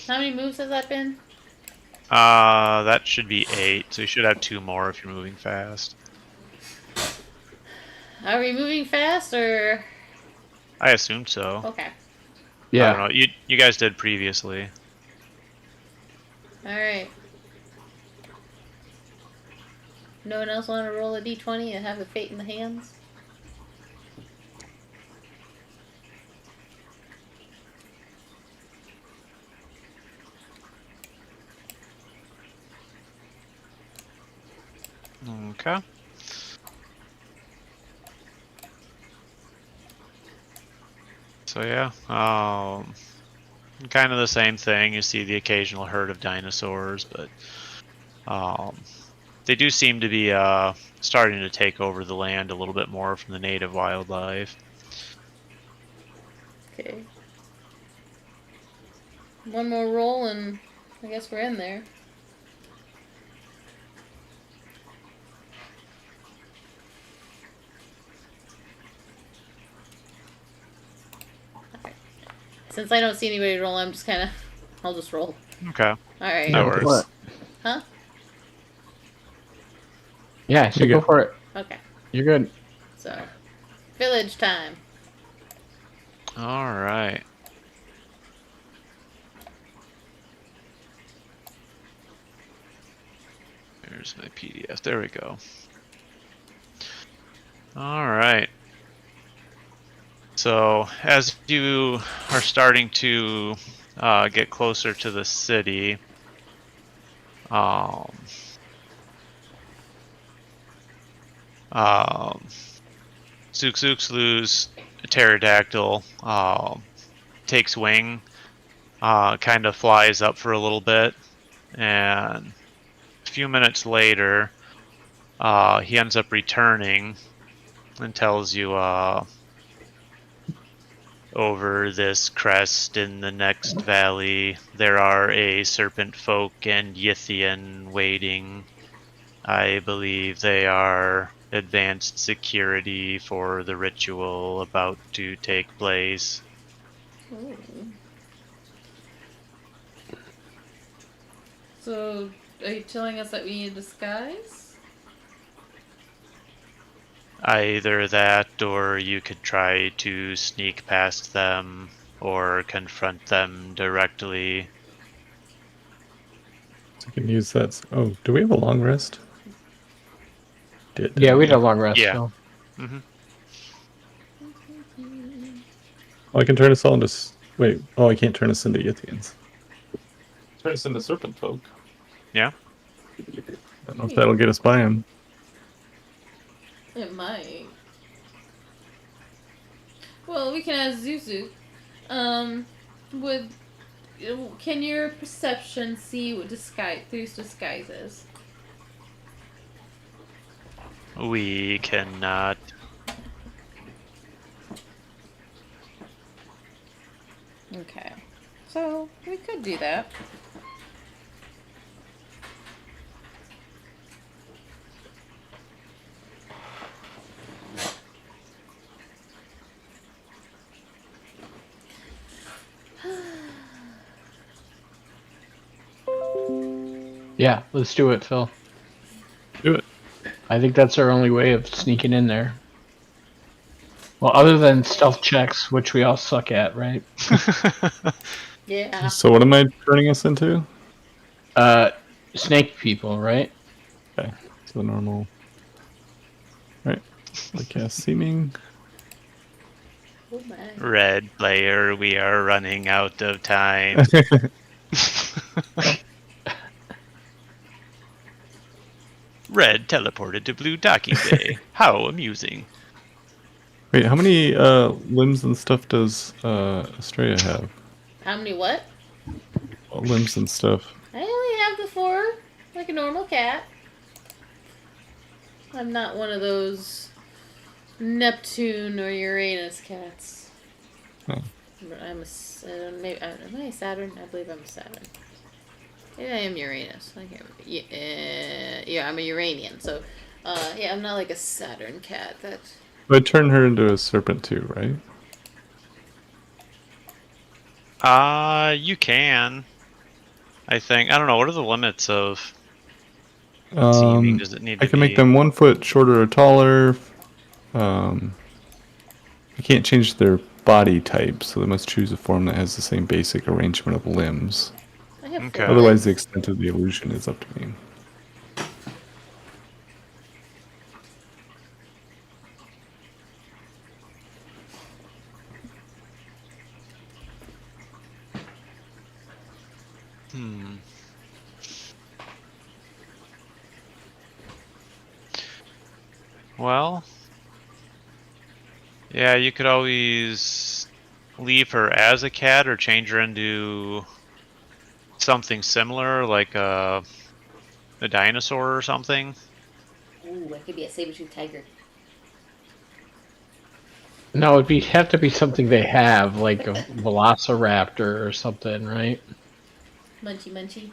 How many moves has that been? That should be 8, so you should have 2 more if you're moving fast. Are we moving fast or? I assume so. Okay. I Yeah. don't know. You guys did previously. All right. No one else want to roll a d20 and have the fate in the hands? Okay. So yeah, kind of the same thing. You see the occasional herd of dinosaurs, but they do seem to be starting to take over the land a little bit more from the native wildlife. Okay. One more roll and I guess we're in there. Okay. Since I don't see anybody roll, I'm just kind of... I'll just roll. Okay. Alright. No Go for worries. it. Huh? Yeah, so You go go. for it. Okay. You're good. So, village time. All right. There's my PDF. There we go. All right. So as you are starting to get closer to the city, um, Zooxlu's pterodactyl takes wing, kind of flies up for a little bit, and a few minutes later, he ends up returning and tells you over this crest in the next valley there are a serpent folk and Yithian waiting. I believe they are advanced security for the ritual about to take place. Ooh. So, are you telling us that we need a disguise? Either that, or you could try to sneak past them or confront them directly. So you can use that. Oh, do we have a long rest? Did Yeah, we had a long rest. Yeah. So. Hmm. Oh, I can turn us all into. Wait. Oh, I can't turn us into Yithians. Turn us into serpent folk. Yeah. I don't know if that'll get us by him. It might. Well, we can ask Zuzu. Would can your perception see what through disguises? We cannot. Okay, so we could do that. Yeah, let's do it, Phil. Do it. I think that's our only way of sneaking in there. Well, other than stealth checks, which we all suck at, right? Yeah. So what am I turning us into? Snake people, right? Okay. So normal. Right. Like cast seeming. Oh my. Red player, we are running out of time. Red teleported to Blue Docking Bay. How amusing. Wait, how many limbs and stuff does Estrella have? How many what? Limbs and stuff. I only have the 4, like a normal cat. I'm not one of those Neptune or Uranus cats. Oh. I'm a maybe am I a Saturn? I believe I'm a Saturn. Maybe I am Uranus. I can't remember. Yeah, I'm a Uranian. So, yeah, I'm not like a Saturn cat. That I turn her into a serpent too, right? You can. I think. I don't know. What are the limits of teaming? Does it need I to can make be? them 1 foot shorter or taller. I can't change their body type, so they must choose a form that has the same basic arrangement of limbs. I have Okay. 4 Otherwise, the limbs. extent of the illusion is up to me. Hmm. Well, yeah, you could always leave her as a cat or change her into something similar, like a dinosaur or something. Ooh, I could be a saber-toothed tiger. No, have to be something they have, like a velociraptor or something, right? Munchy munchy.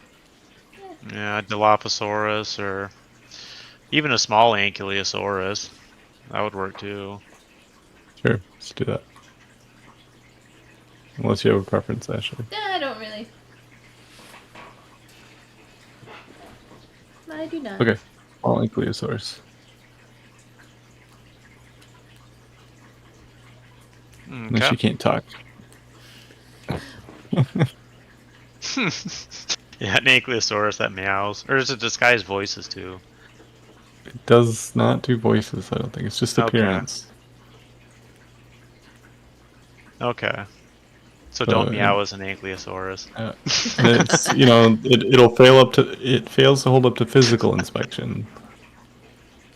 Yeah, Dilophosaurus or even a small Ankylosaurus. That would work too. Sure, let's do that. Unless you have a preference, Ashley. I don't really. I do not. Okay, all Ankylosaurus. Unless Okay. you can't talk. Yeah, an Ankylosaurus that meows. Or is it disguised voices too? It does not do voices, I don't think. It's just Okay. appearance. Okay. So So, don't meow as an Ankylosaurus. and it's, it'll fail up to, it fails to hold up to physical inspection.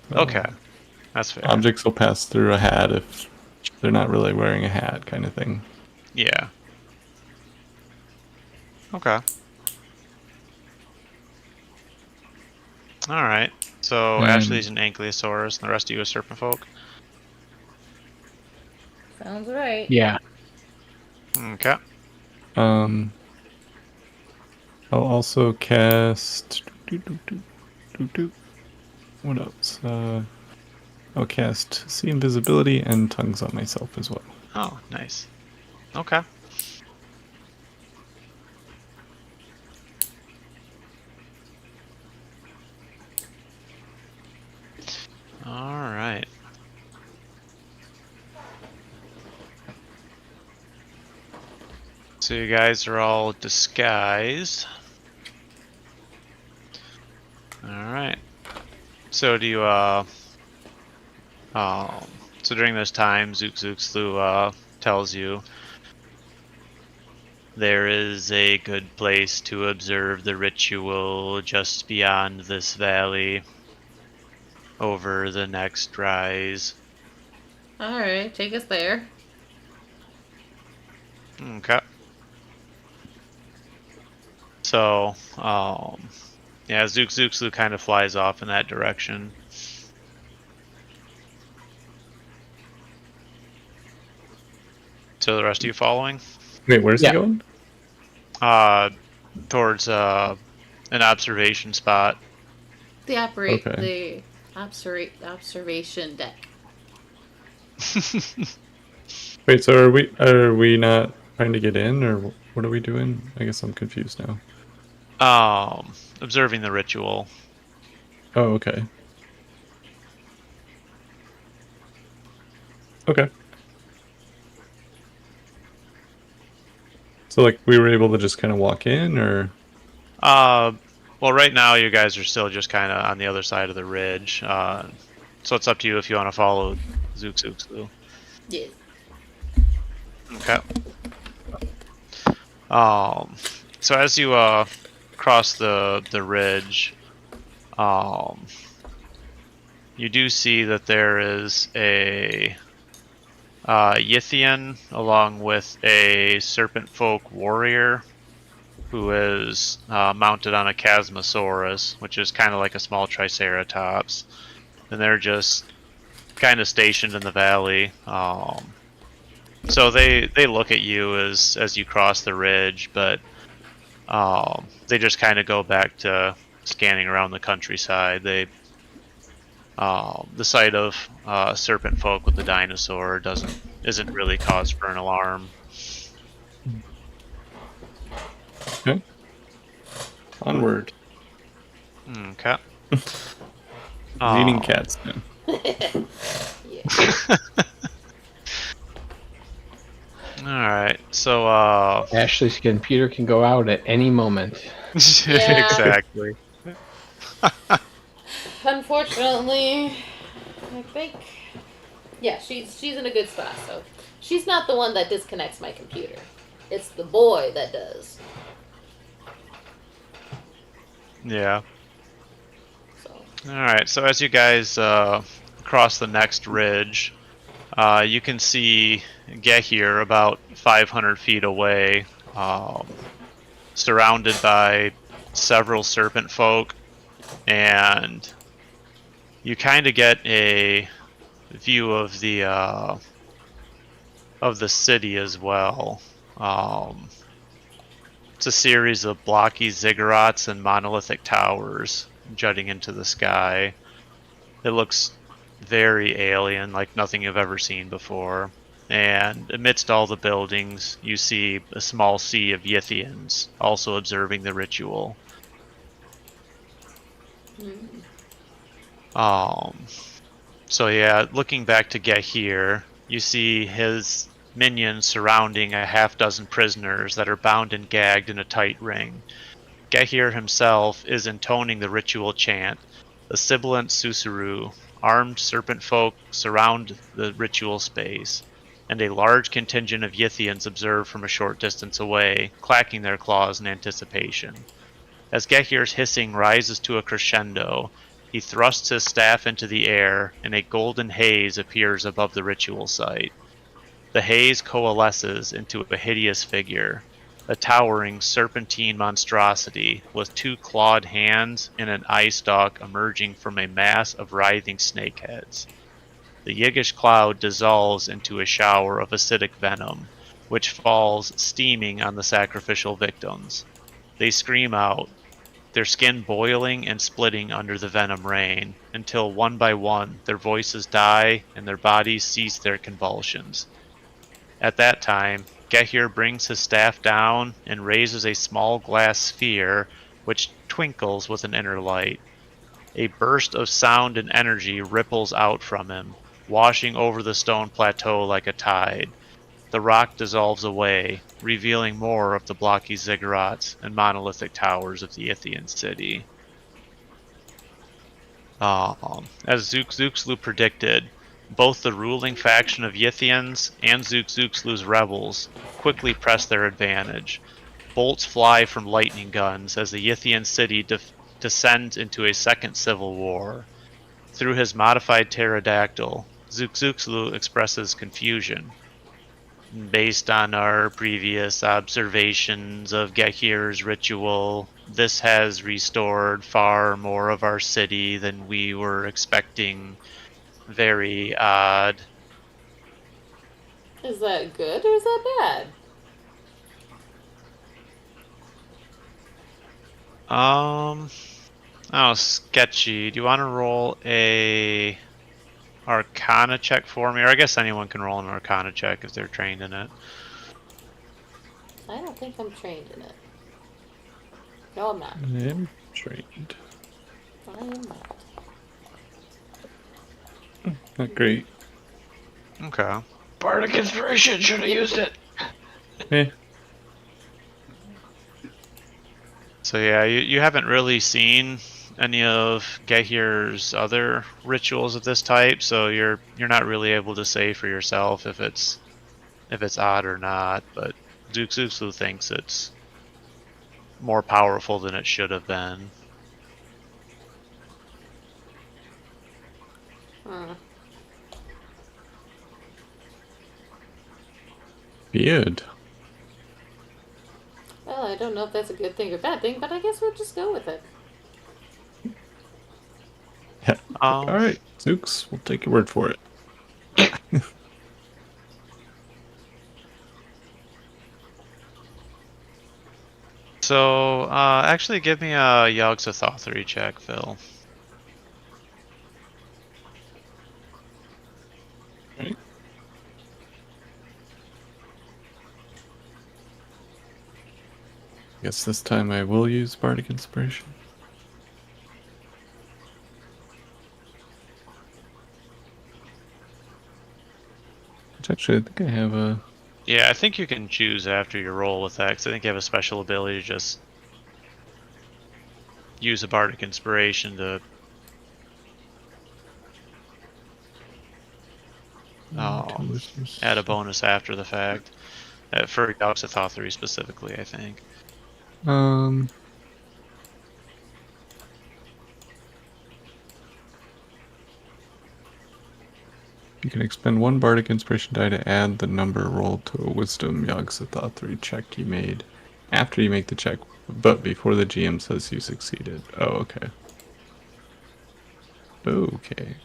So Okay. That's fair. Objects will pass through a hat if they're not really wearing a hat, kind of thing. Yeah. Okay. Alright. So And- Ashley's an Ankylosaurus and the rest of you are serpent folk? Sounds right. Yeah. Okay. I'll also cast. What else? I'll cast See Invisibility and Tongues on myself as well. Oh, nice. Okay. Alright. So you guys are all disguised. Alright. So do you, so during this time, Zook tells you there is a good place to observe the ritual just beyond this valley, over the next rise. Alright, take us there. Okay. So, yeah, Zook kind of flies off in that direction. So the rest of you following? Wait, where's Yeah. he going? Towards an observation spot. The Okay. observation deck. Wait, so are we not trying to get in, or what are we doing? I guess I'm confused now. Observing the ritual. Oh, okay. Okay. So, like, we were able to just kind of walk in, or? Well, right now you guys are still just kind of on the other side of the ridge. So it's up to you if you want to follow Zook. Yeah. Okay. So as you cross the ridge, you do see that there is a Yithian along with a serpent folk warrior who is mounted on a Chasmosaurus, which is kind of like a small Triceratops, and they're just kind of stationed in the valley. So they look at you as you cross the ridge, but they just kind of go back to scanning around the countryside. The sight of serpent folk with the dinosaur isn't really cause for an alarm. Okay. Onward. Okay. He's eating Oh. cats now. Yeah. All right. So, Ashley's computer can go out at any moment. Yeah. exactly. Unfortunately, I think. Yeah, she's in a good spot. So she's not the one that disconnects my computer. It's the boy that does. Yeah. So All right. So as you guys cross the next ridge, you can see Gehir about 500 feet away, surrounded by several serpent folk, and you kind of get a view of the city as well. It's a series of blocky ziggurats and monolithic towers jutting into the sky. It looks very alien, like nothing you've ever seen before. And amidst all the buildings, you see a small sea of Yithians also observing the ritual. Um, so yeah, looking back to Gehir, you see his minions surrounding a half dozen prisoners that are bound and gagged in a tight ring. Gehir himself is intoning the ritual chant, the sibilant Susuru. Armed serpent folk surround the ritual space, and a large contingent of Yithians observe from a short distance away, clacking their claws in anticipation. As Gehir's hissing rises to a crescendo, he thrusts his staff into the air, and a golden haze appears above the ritual site. The haze coalesces into a hideous figure, a towering serpentine monstrosity with two clawed hands and an eye stalk emerging from a mass of writhing snakeheads. The yiggish cloud dissolves into a shower of acidic venom, which falls steaming on the sacrificial victims. They scream out, their skin boiling and splitting under the venom rain, until one by one their voices die and their bodies cease their convulsions. At that time, Gehir brings his staff down and raises a small glass sphere which twinkles with an inner light. A burst of sound and energy ripples out from him, washing over the stone plateau like a tide. The rock dissolves away, revealing more of the blocky ziggurats and monolithic towers of the Ithian city. As Zooxlu predicted, both the ruling faction of Yithians and Zooxlu's rebels quickly press their advantage. Bolts fly from lightning guns as the Yithian city descends into a second civil war. Through his modified pterodactyl, Zooxlu expresses confusion. Based on our previous observations of Gehir's ritual, this has restored far more of our city than we were expecting. Very odd. is that good or is that bad? Oh, sketchy. Do you want to roll a Arcana check for me? Or I guess anyone can roll an Arcana check if they're trained in it. I don't think I'm trained in it. No, I'm not. I am trained. I am not. Not great. Okay. Bardic Inspiration, should have used it. Eh. So yeah, you haven't really seen any of Gehir's other rituals of this type, so you're not really able to say for yourself if it's odd or not. But Zooxlu thinks it's more powerful than it should have been. Weird. Well, I don't know if that's a good thing or bad thing, but I guess we'll just go with it. Yeah. All right, Zooks, we'll take your word for it. So actually, give me a Yogg-Sothothery check, Phil. Right. guess this time I will use Bardic Inspiration. Which actually, I think I have a... Yeah, I think you can choose after you roll with that, because I think you have a special ability to just use a Bardic Inspiration to add a bonus after the fact. For Yogg-Sothoth specifically, I think. You can expend one Bardic Inspiration die to add the number rolled to a Wisdom Yogg-Sothoth check you made after you make the check, but before the GM says you succeeded. Oh, okay. Okay.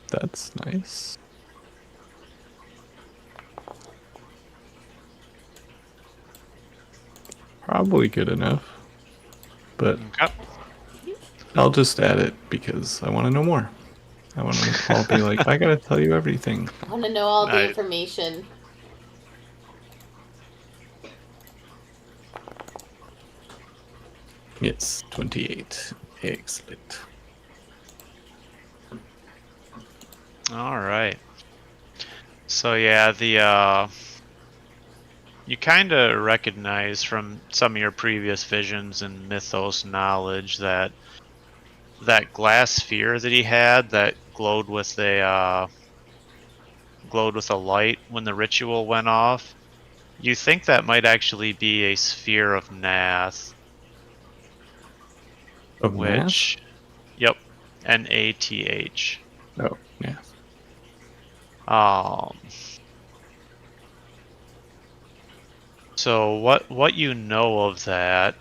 That's nice. Probably good enough. But Okay. I'll just add it because I want to know more. I want to all be like, I gotta tell you everything. I want to know all the Nice. information. Yes, 28. Excellent. All right. So yeah, the you kind of recognize from some of your previous visions and mythos knowledge that that glass sphere that he had that glowed with a light when the ritual went off. You think that might actually be a sphere of Nath, Of which, yep, Nath. Oh, yeah. So what you know of that,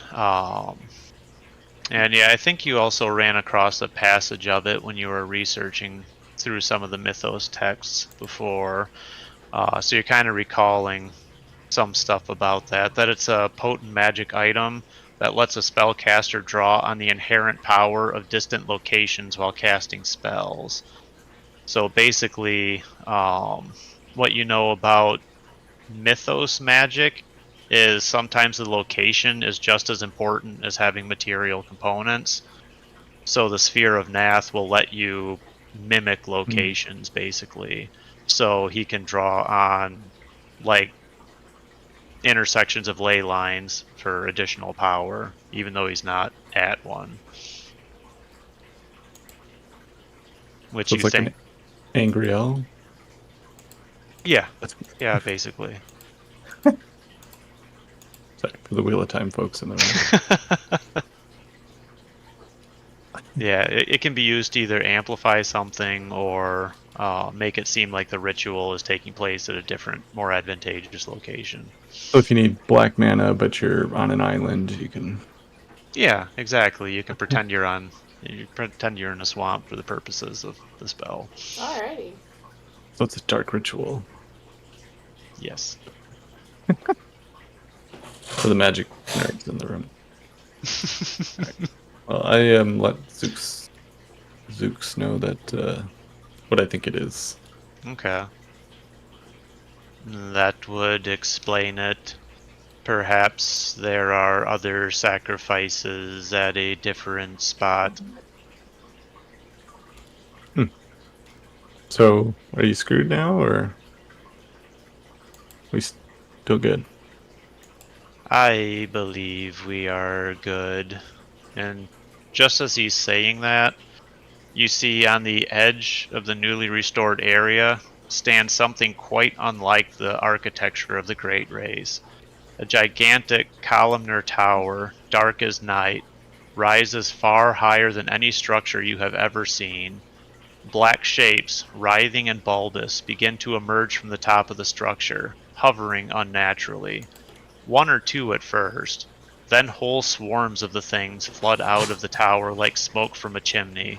and yeah, I think you also ran across a passage of it when you were researching through some of the mythos texts before. So you're kind of recalling some stuff about that. That it's a potent magic item that lets a spellcaster draw on the inherent power of distant locations while casting spells. So basically, what you know about mythos magic is sometimes the location is just as important as having material components. So the Sphere of Nath will let you mimic locations, basically. So he can draw on, like, intersections of ley lines for additional power, even though he's not at one. Which So you it's like think... an angry owl? Yeah. Yeah, basically. Sorry for the Wheel of Time folks in the room. Yeah, it can be used to either amplify something or make it seem like the ritual is taking place at a different, more advantageous location. So if you need black mana, but you're on an island, you can... Yeah, exactly. You can pretend you're in a swamp for the purposes of the spell. Alrighty. So it's a dark ritual. Yes. For the magic nerds in the room. Right. Well, I let Zooks know that what I think it is. Okay. That would explain it. Perhaps there are other sacrifices at a different spot. So, are you screwed now, or are we still good? I believe we are good. And just as he's saying that, you see on the edge of the newly restored area stands something quite unlike the architecture of the Great Race. A gigantic columnar tower, dark as night, rises far higher than any structure you have ever seen. Black shapes, writhing and bulbous, begin to emerge from the top of the structure, hovering unnaturally. One or two at first, then whole swarms of the things flood out of the tower like smoke from a chimney.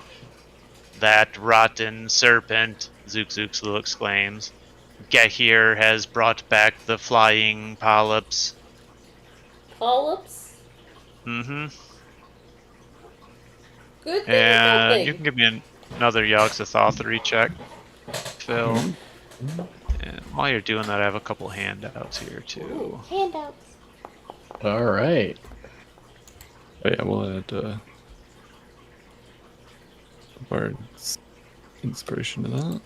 That rotten serpent, Zook exclaims. Gehir has brought back the flying polyps. Polyps? Mm-hmm. Good thing or bad And thing? you can give me another Yogg-Sothoth check, Phil. And while you're doing that, I have a couple handouts here, too. Ooh, handouts. All right. Oh yeah, we'll add Bard's inspiration to that.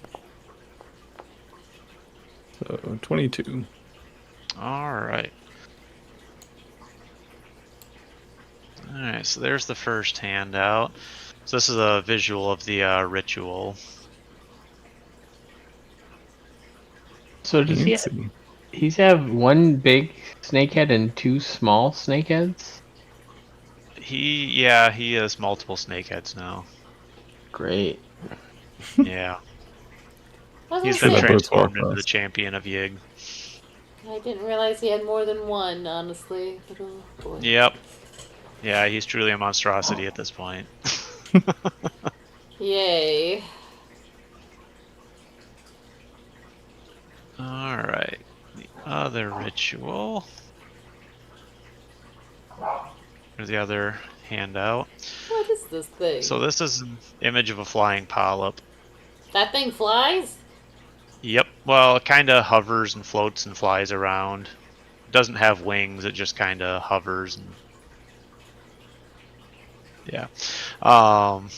So 22. Alright. Alright, so there's the first handout. So this is a visual of the ritual. So does he? Fancy. He's have one big snakehead and two small snakeheads. He has multiple snakeheads now. Great. Yeah. I was He's gonna been that say, bodes well transformed for into the us. champion of Yig. I didn't realize he had more than one, honestly. But oh boy. Yep. Yeah, he's truly a monstrosity at this point. Yay. Alright. The other ritual. Here's the other handout. What is this thing? So this is an image of a flying polyp. That thing flies? Yep. Well, it kind of hovers and floats and flies around. It doesn't have wings. It just kind of hovers and yeah. But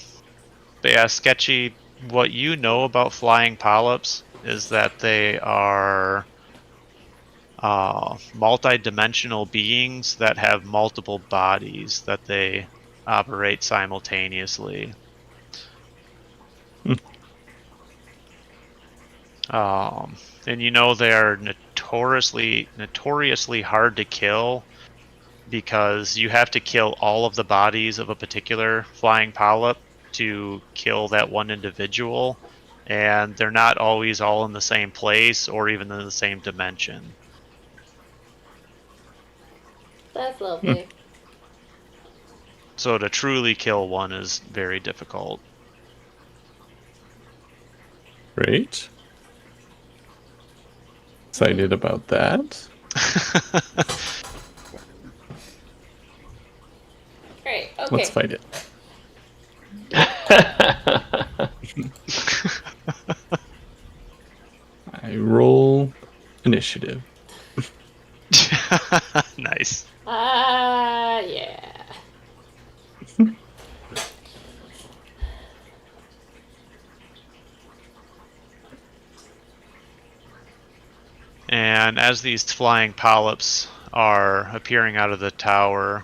yeah, Sketchy. What you know about flying polyps is that they are multi-dimensional beings that have multiple bodies that they operate simultaneously. And you know they are notoriously hard to kill because you have to kill all of the bodies of a particular flying polyp to kill that one individual, and they're not always all in the same place or even in the same dimension. That's lovely. So to truly kill one is very difficult. Great. Excited about that. Great. Okay. Let's fight it. I roll initiative. Nice. Yeah. And as these flying polyps are appearing out of the tower,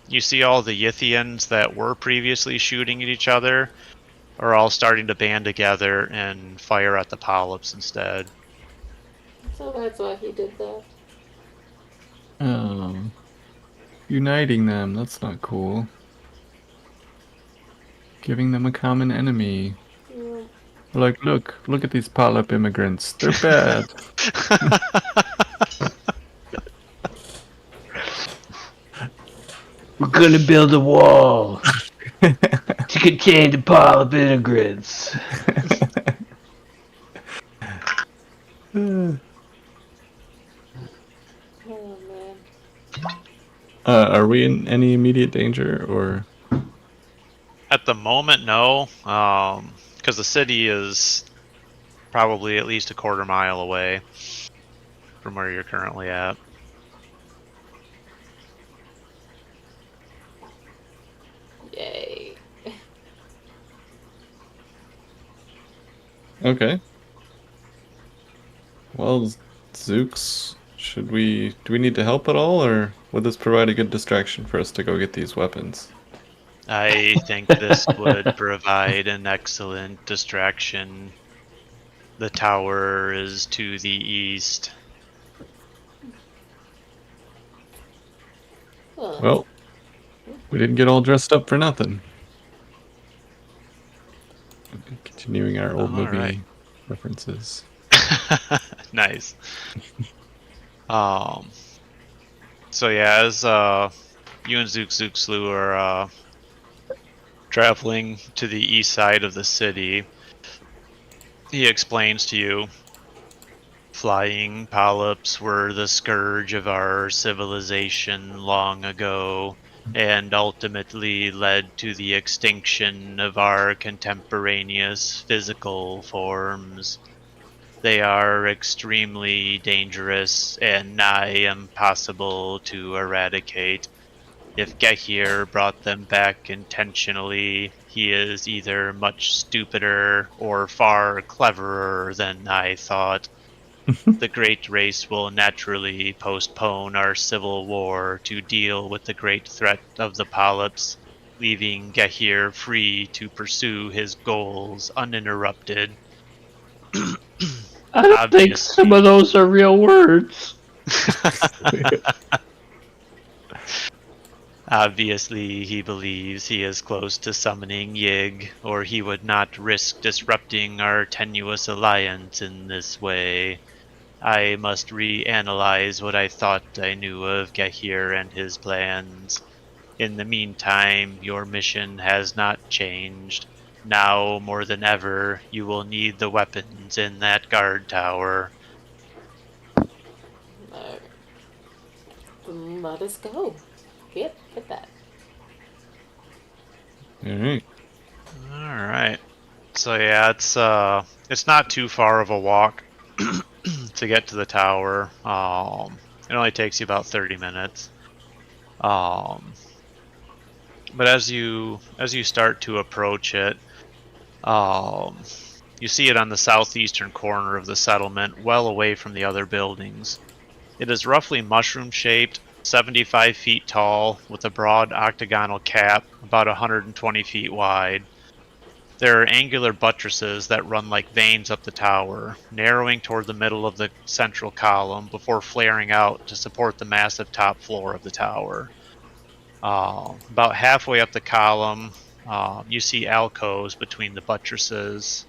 you see all the Yithians that were previously shooting at each other are all starting to band together and fire at the polyps instead. So that's why he did that. Oh. Uniting them, that's not cool. Giving them a common enemy. Yeah. Like, look at these polyp immigrants. They're bad. We're gonna build a wall to contain the polyp immigrants. Oh man. Are we in any immediate danger, or? At the moment, no, because the city is probably at least a quarter mile away from where you're currently at. Yay. Okay. Well, Zooks, do we need to help at all, or would this provide a good distraction for us to go get these weapons? I think this would provide an excellent distraction. The tower is to the east. Well, we didn't get all dressed up for nothing. Continuing our old movie Alright. references. Nice. So yeah, as you and Zook Slew are traveling to the east side of the city, he explains to you, flying polyps were the scourge of our civilization long ago, and ultimately led to the extinction of our contemporaneous physical forms. They are extremely dangerous and nigh impossible to eradicate. If Gehir brought them back intentionally, he is either much stupider or far cleverer than I thought. The great race will naturally postpone our civil war to deal with the great threat of the polyps, leaving Gehir free to pursue his goals uninterrupted. I don't think some of those are real words. Obviously, he believes he is close to summoning Yig, or he would not risk disrupting our tenuous alliance in this way. I must reanalyze what I thought I knew of Gahir and his plans. In the meantime, your mission has not changed. Now, more than ever, you will need the weapons in that guard tower. Alright. Let us go. Get that. All right. All right. So yeah, it's not too far of a walk to get to the tower. It only takes you about 30 minutes. Um, but as you start to approach it, um, you see it on the southeastern corner of the settlement, well away from the other buildings. It is roughly mushroom-shaped, 75 feet tall, with a broad octagonal cap, about 120 feet wide. There are angular buttresses that run like veins up the tower, narrowing toward the middle of the central column before flaring out to support the massive top floor of the tower. About halfway up the column, you see alcoves between the buttresses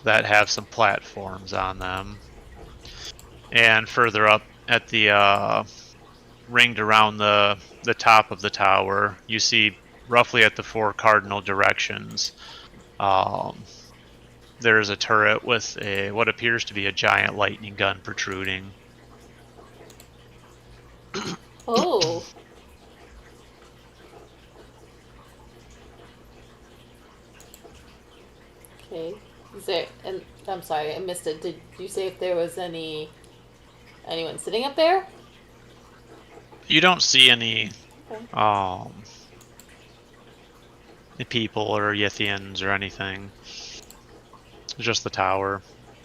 that have some platforms on them. And further up at the ringed around the top of the tower, you see roughly at the four cardinal directions. There is a turret with what appears to be a giant lightning gun protruding. Oh. Okay. Is there? And I'm sorry, I missed it. Did you say if there was anyone sitting up there? You don't see any Okay. people or Yithians or anything. Just the tower.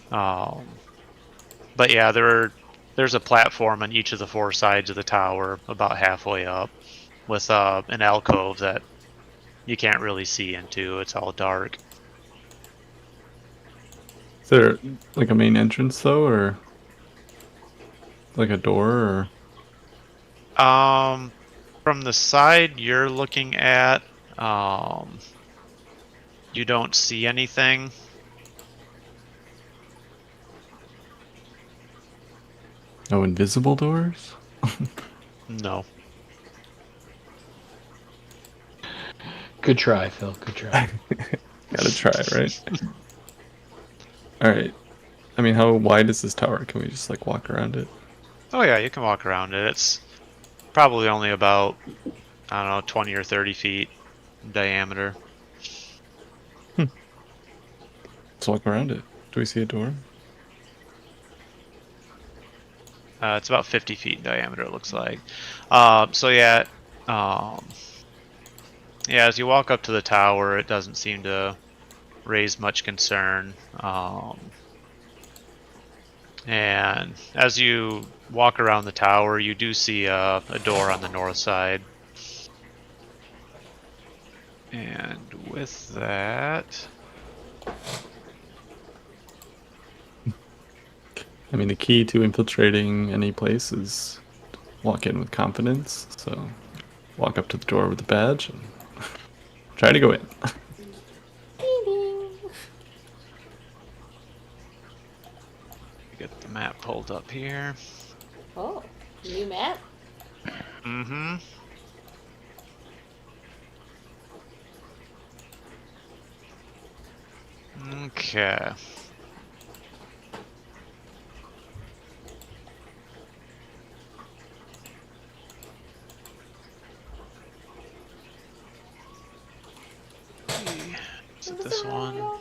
But yeah, there's a platform on each of the four sides of the tower, about halfway up, with an alcove that you can't really see into. It's all dark. Is there like a main entrance though, or like a door, or? From the side you're looking at, you don't see anything. No invisible doors? No. Good try, Phil. Good try. Gotta try, right? All right. I mean, how wide is this tower? Can we just like walk around it? Oh yeah, you can walk around it. It's probably only about, I don't know, 20 or 30 feet in diameter. Let's walk around it. Do we see a door? It's about 50 feet in diameter, it looks like. So yeah, yeah, as you walk up to the tower, it doesn't seem to raise much concern. And as you walk around the tower, you do see a door on the north side. And with that, I mean, the key to infiltrating any place is walk in with confidence. So walk up to the door with a badge and try to go in. Ding ding. get the map pulled up here. Oh, new map. Mm-hmm. Okay. Is it this one?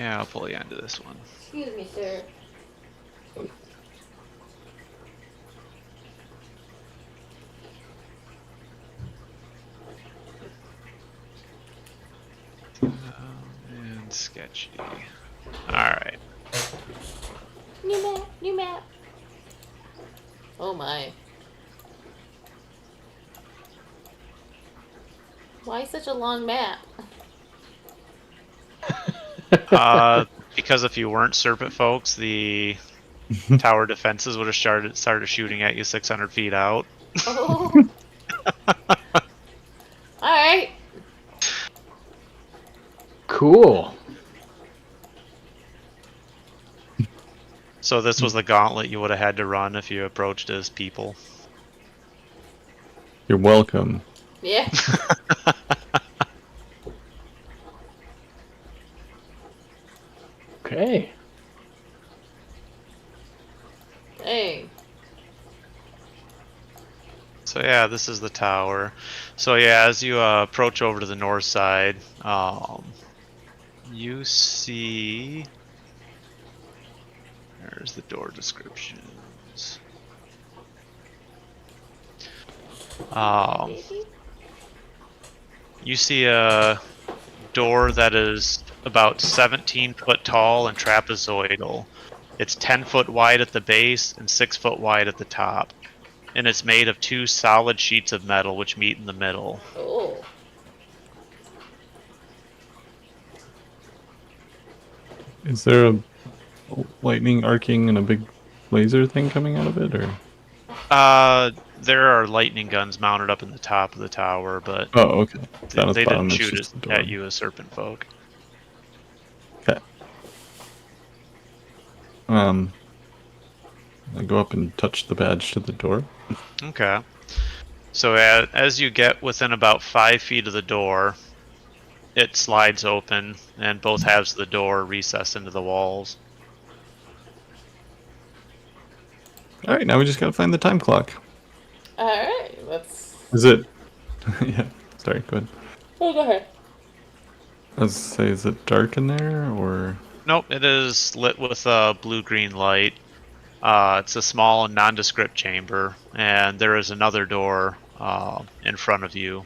Yeah, I'll pull you into this one. Excuse me, sir. And sketchy. Alright. New map. Oh my. Why such a long map? Because if you weren't serpent folks, the tower defenses would have started shooting at you 600 feet out. Oh. Alright. Cool. So this was the gauntlet you would have had to run if you approached as people. You're welcome. Yeah. Okay. Dang. So yeah, this is the tower. So yeah, as you approach over to the north side, you see. There's the door descriptions. You see a door that is about 17 foot tall and trapezoidal. It's 10 foot wide at the base and 6 foot wide at the top. And it's made of 2 solid sheets of metal which meet in the middle. Oh. Is there a lightning arcing and a big laser thing coming out of it, or? There are lightning guns mounted up in the top of the tower, but Oh, okay. Down at they the bottom, didn't it's shoot just it the door. at you as serpent folk. Okay. I go up and touch the badge to the door. Okay. So as you get within about 5 feet of the door, it slides open, and both halves of the door recess into the walls. All right, now we just gotta find the time clock. Alright, let's. Is it? Yeah. Sorry. Go ahead. Oh, go ahead. I was gonna say, is it dark in there, or? Nope, it is lit with a blue-green light. It's a small and nondescript chamber, and there is another door in front of you,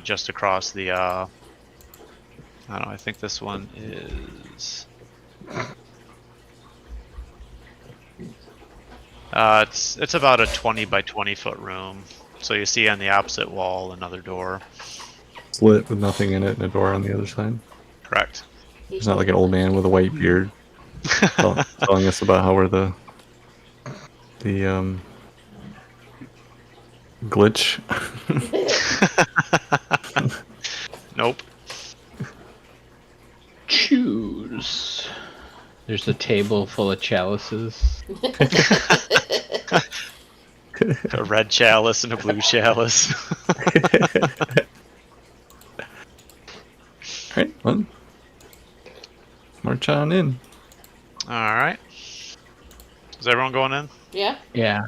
just across the. I don't know. I think this one is. It's about a 20 by 20 foot room. So you see on the opposite wall another door. It's lit with nothing in it and a door on the other side. Correct. It's not like an old man with a white beard telling us about how we're the glitch. Nope. Choose. There's a table full of chalices. A red chalice and a blue chalice. Alright, well, march on in. Alright. Is everyone going in? Yeah? Yeah.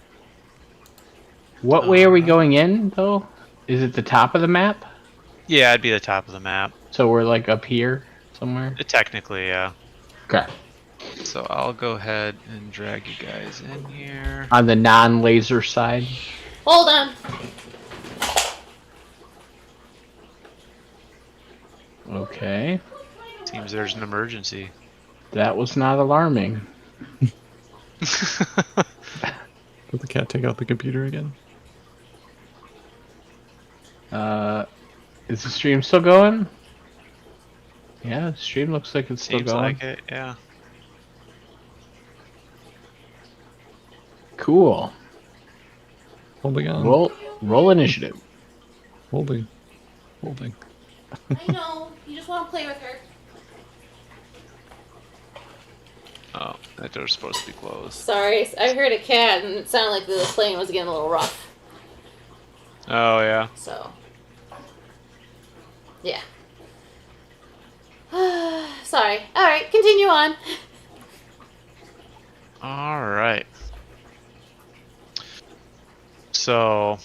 What way are we going in, though? Is it the top of the map? Yeah, it'd be the top of the map. So we're like up here somewhere? Technically, yeah. Okay. So I'll go ahead and drag you guys in here. On the non-laser side? Hold on. Okay. Seems there's an emergency. That was not alarming. Did the cat take out the computer again? Is the stream still going? Yeah, the stream looks like it's still Seems going. like it, yeah. Cool. Holding on. Roll initiative. Holding. I know. You just want to play with her. Oh, that door's supposed to be closed. Sorry, I heard a cat and it sounded like the playing was getting a little rough. Oh, yeah. So. Yeah. Sorry. Alright, continue on. Alright. So,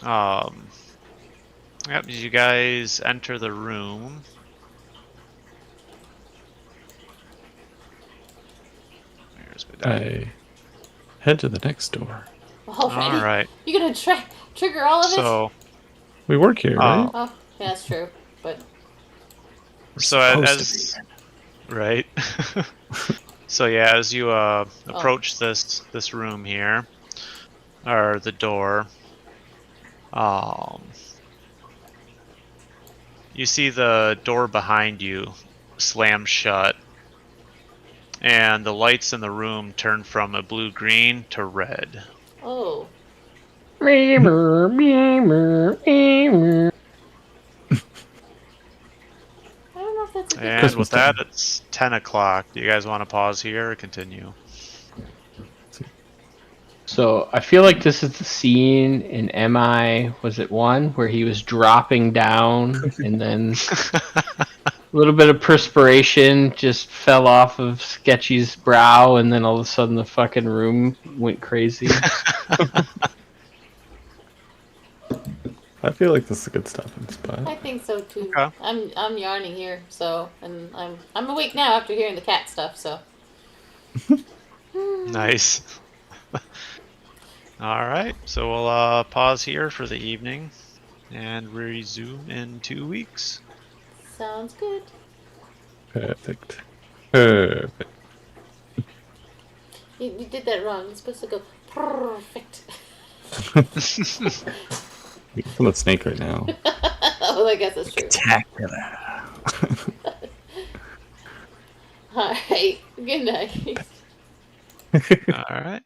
yep, you guys enter the room. I head to the next door. Already? All right. You gonna trigger all of it? So, We work here, right? Oh, yeah, that's true. But We're so supposed to as right. So yeah, as you approach this room here, or the door, you see the door behind you slam shut, and the lights in the room turn from a blue-green to red. oh, I don't know if that's a good. And Christmas with that, time. it's 10 o'clock. Do you guys want to pause here or continue? So I feel like this is the scene in MI, was it 1, where he was dropping down and then a little bit of perspiration just fell off of Sketchy's brow, and then all of a sudden the fucking room went crazy. I feel like this is a good stopping spot. I think so too. Okay. I'm yarning here, so and I'm awake now after hearing the cat stuff. So Nice. All right, so we'll pause here for the evening and resume in 2 weeks. sounds good. Perfect. Perfect. You did that wrong. You're supposed to go perfect. I'm a snake right now. Oh, I guess that's true. Spectacular. All right. Good night. All right.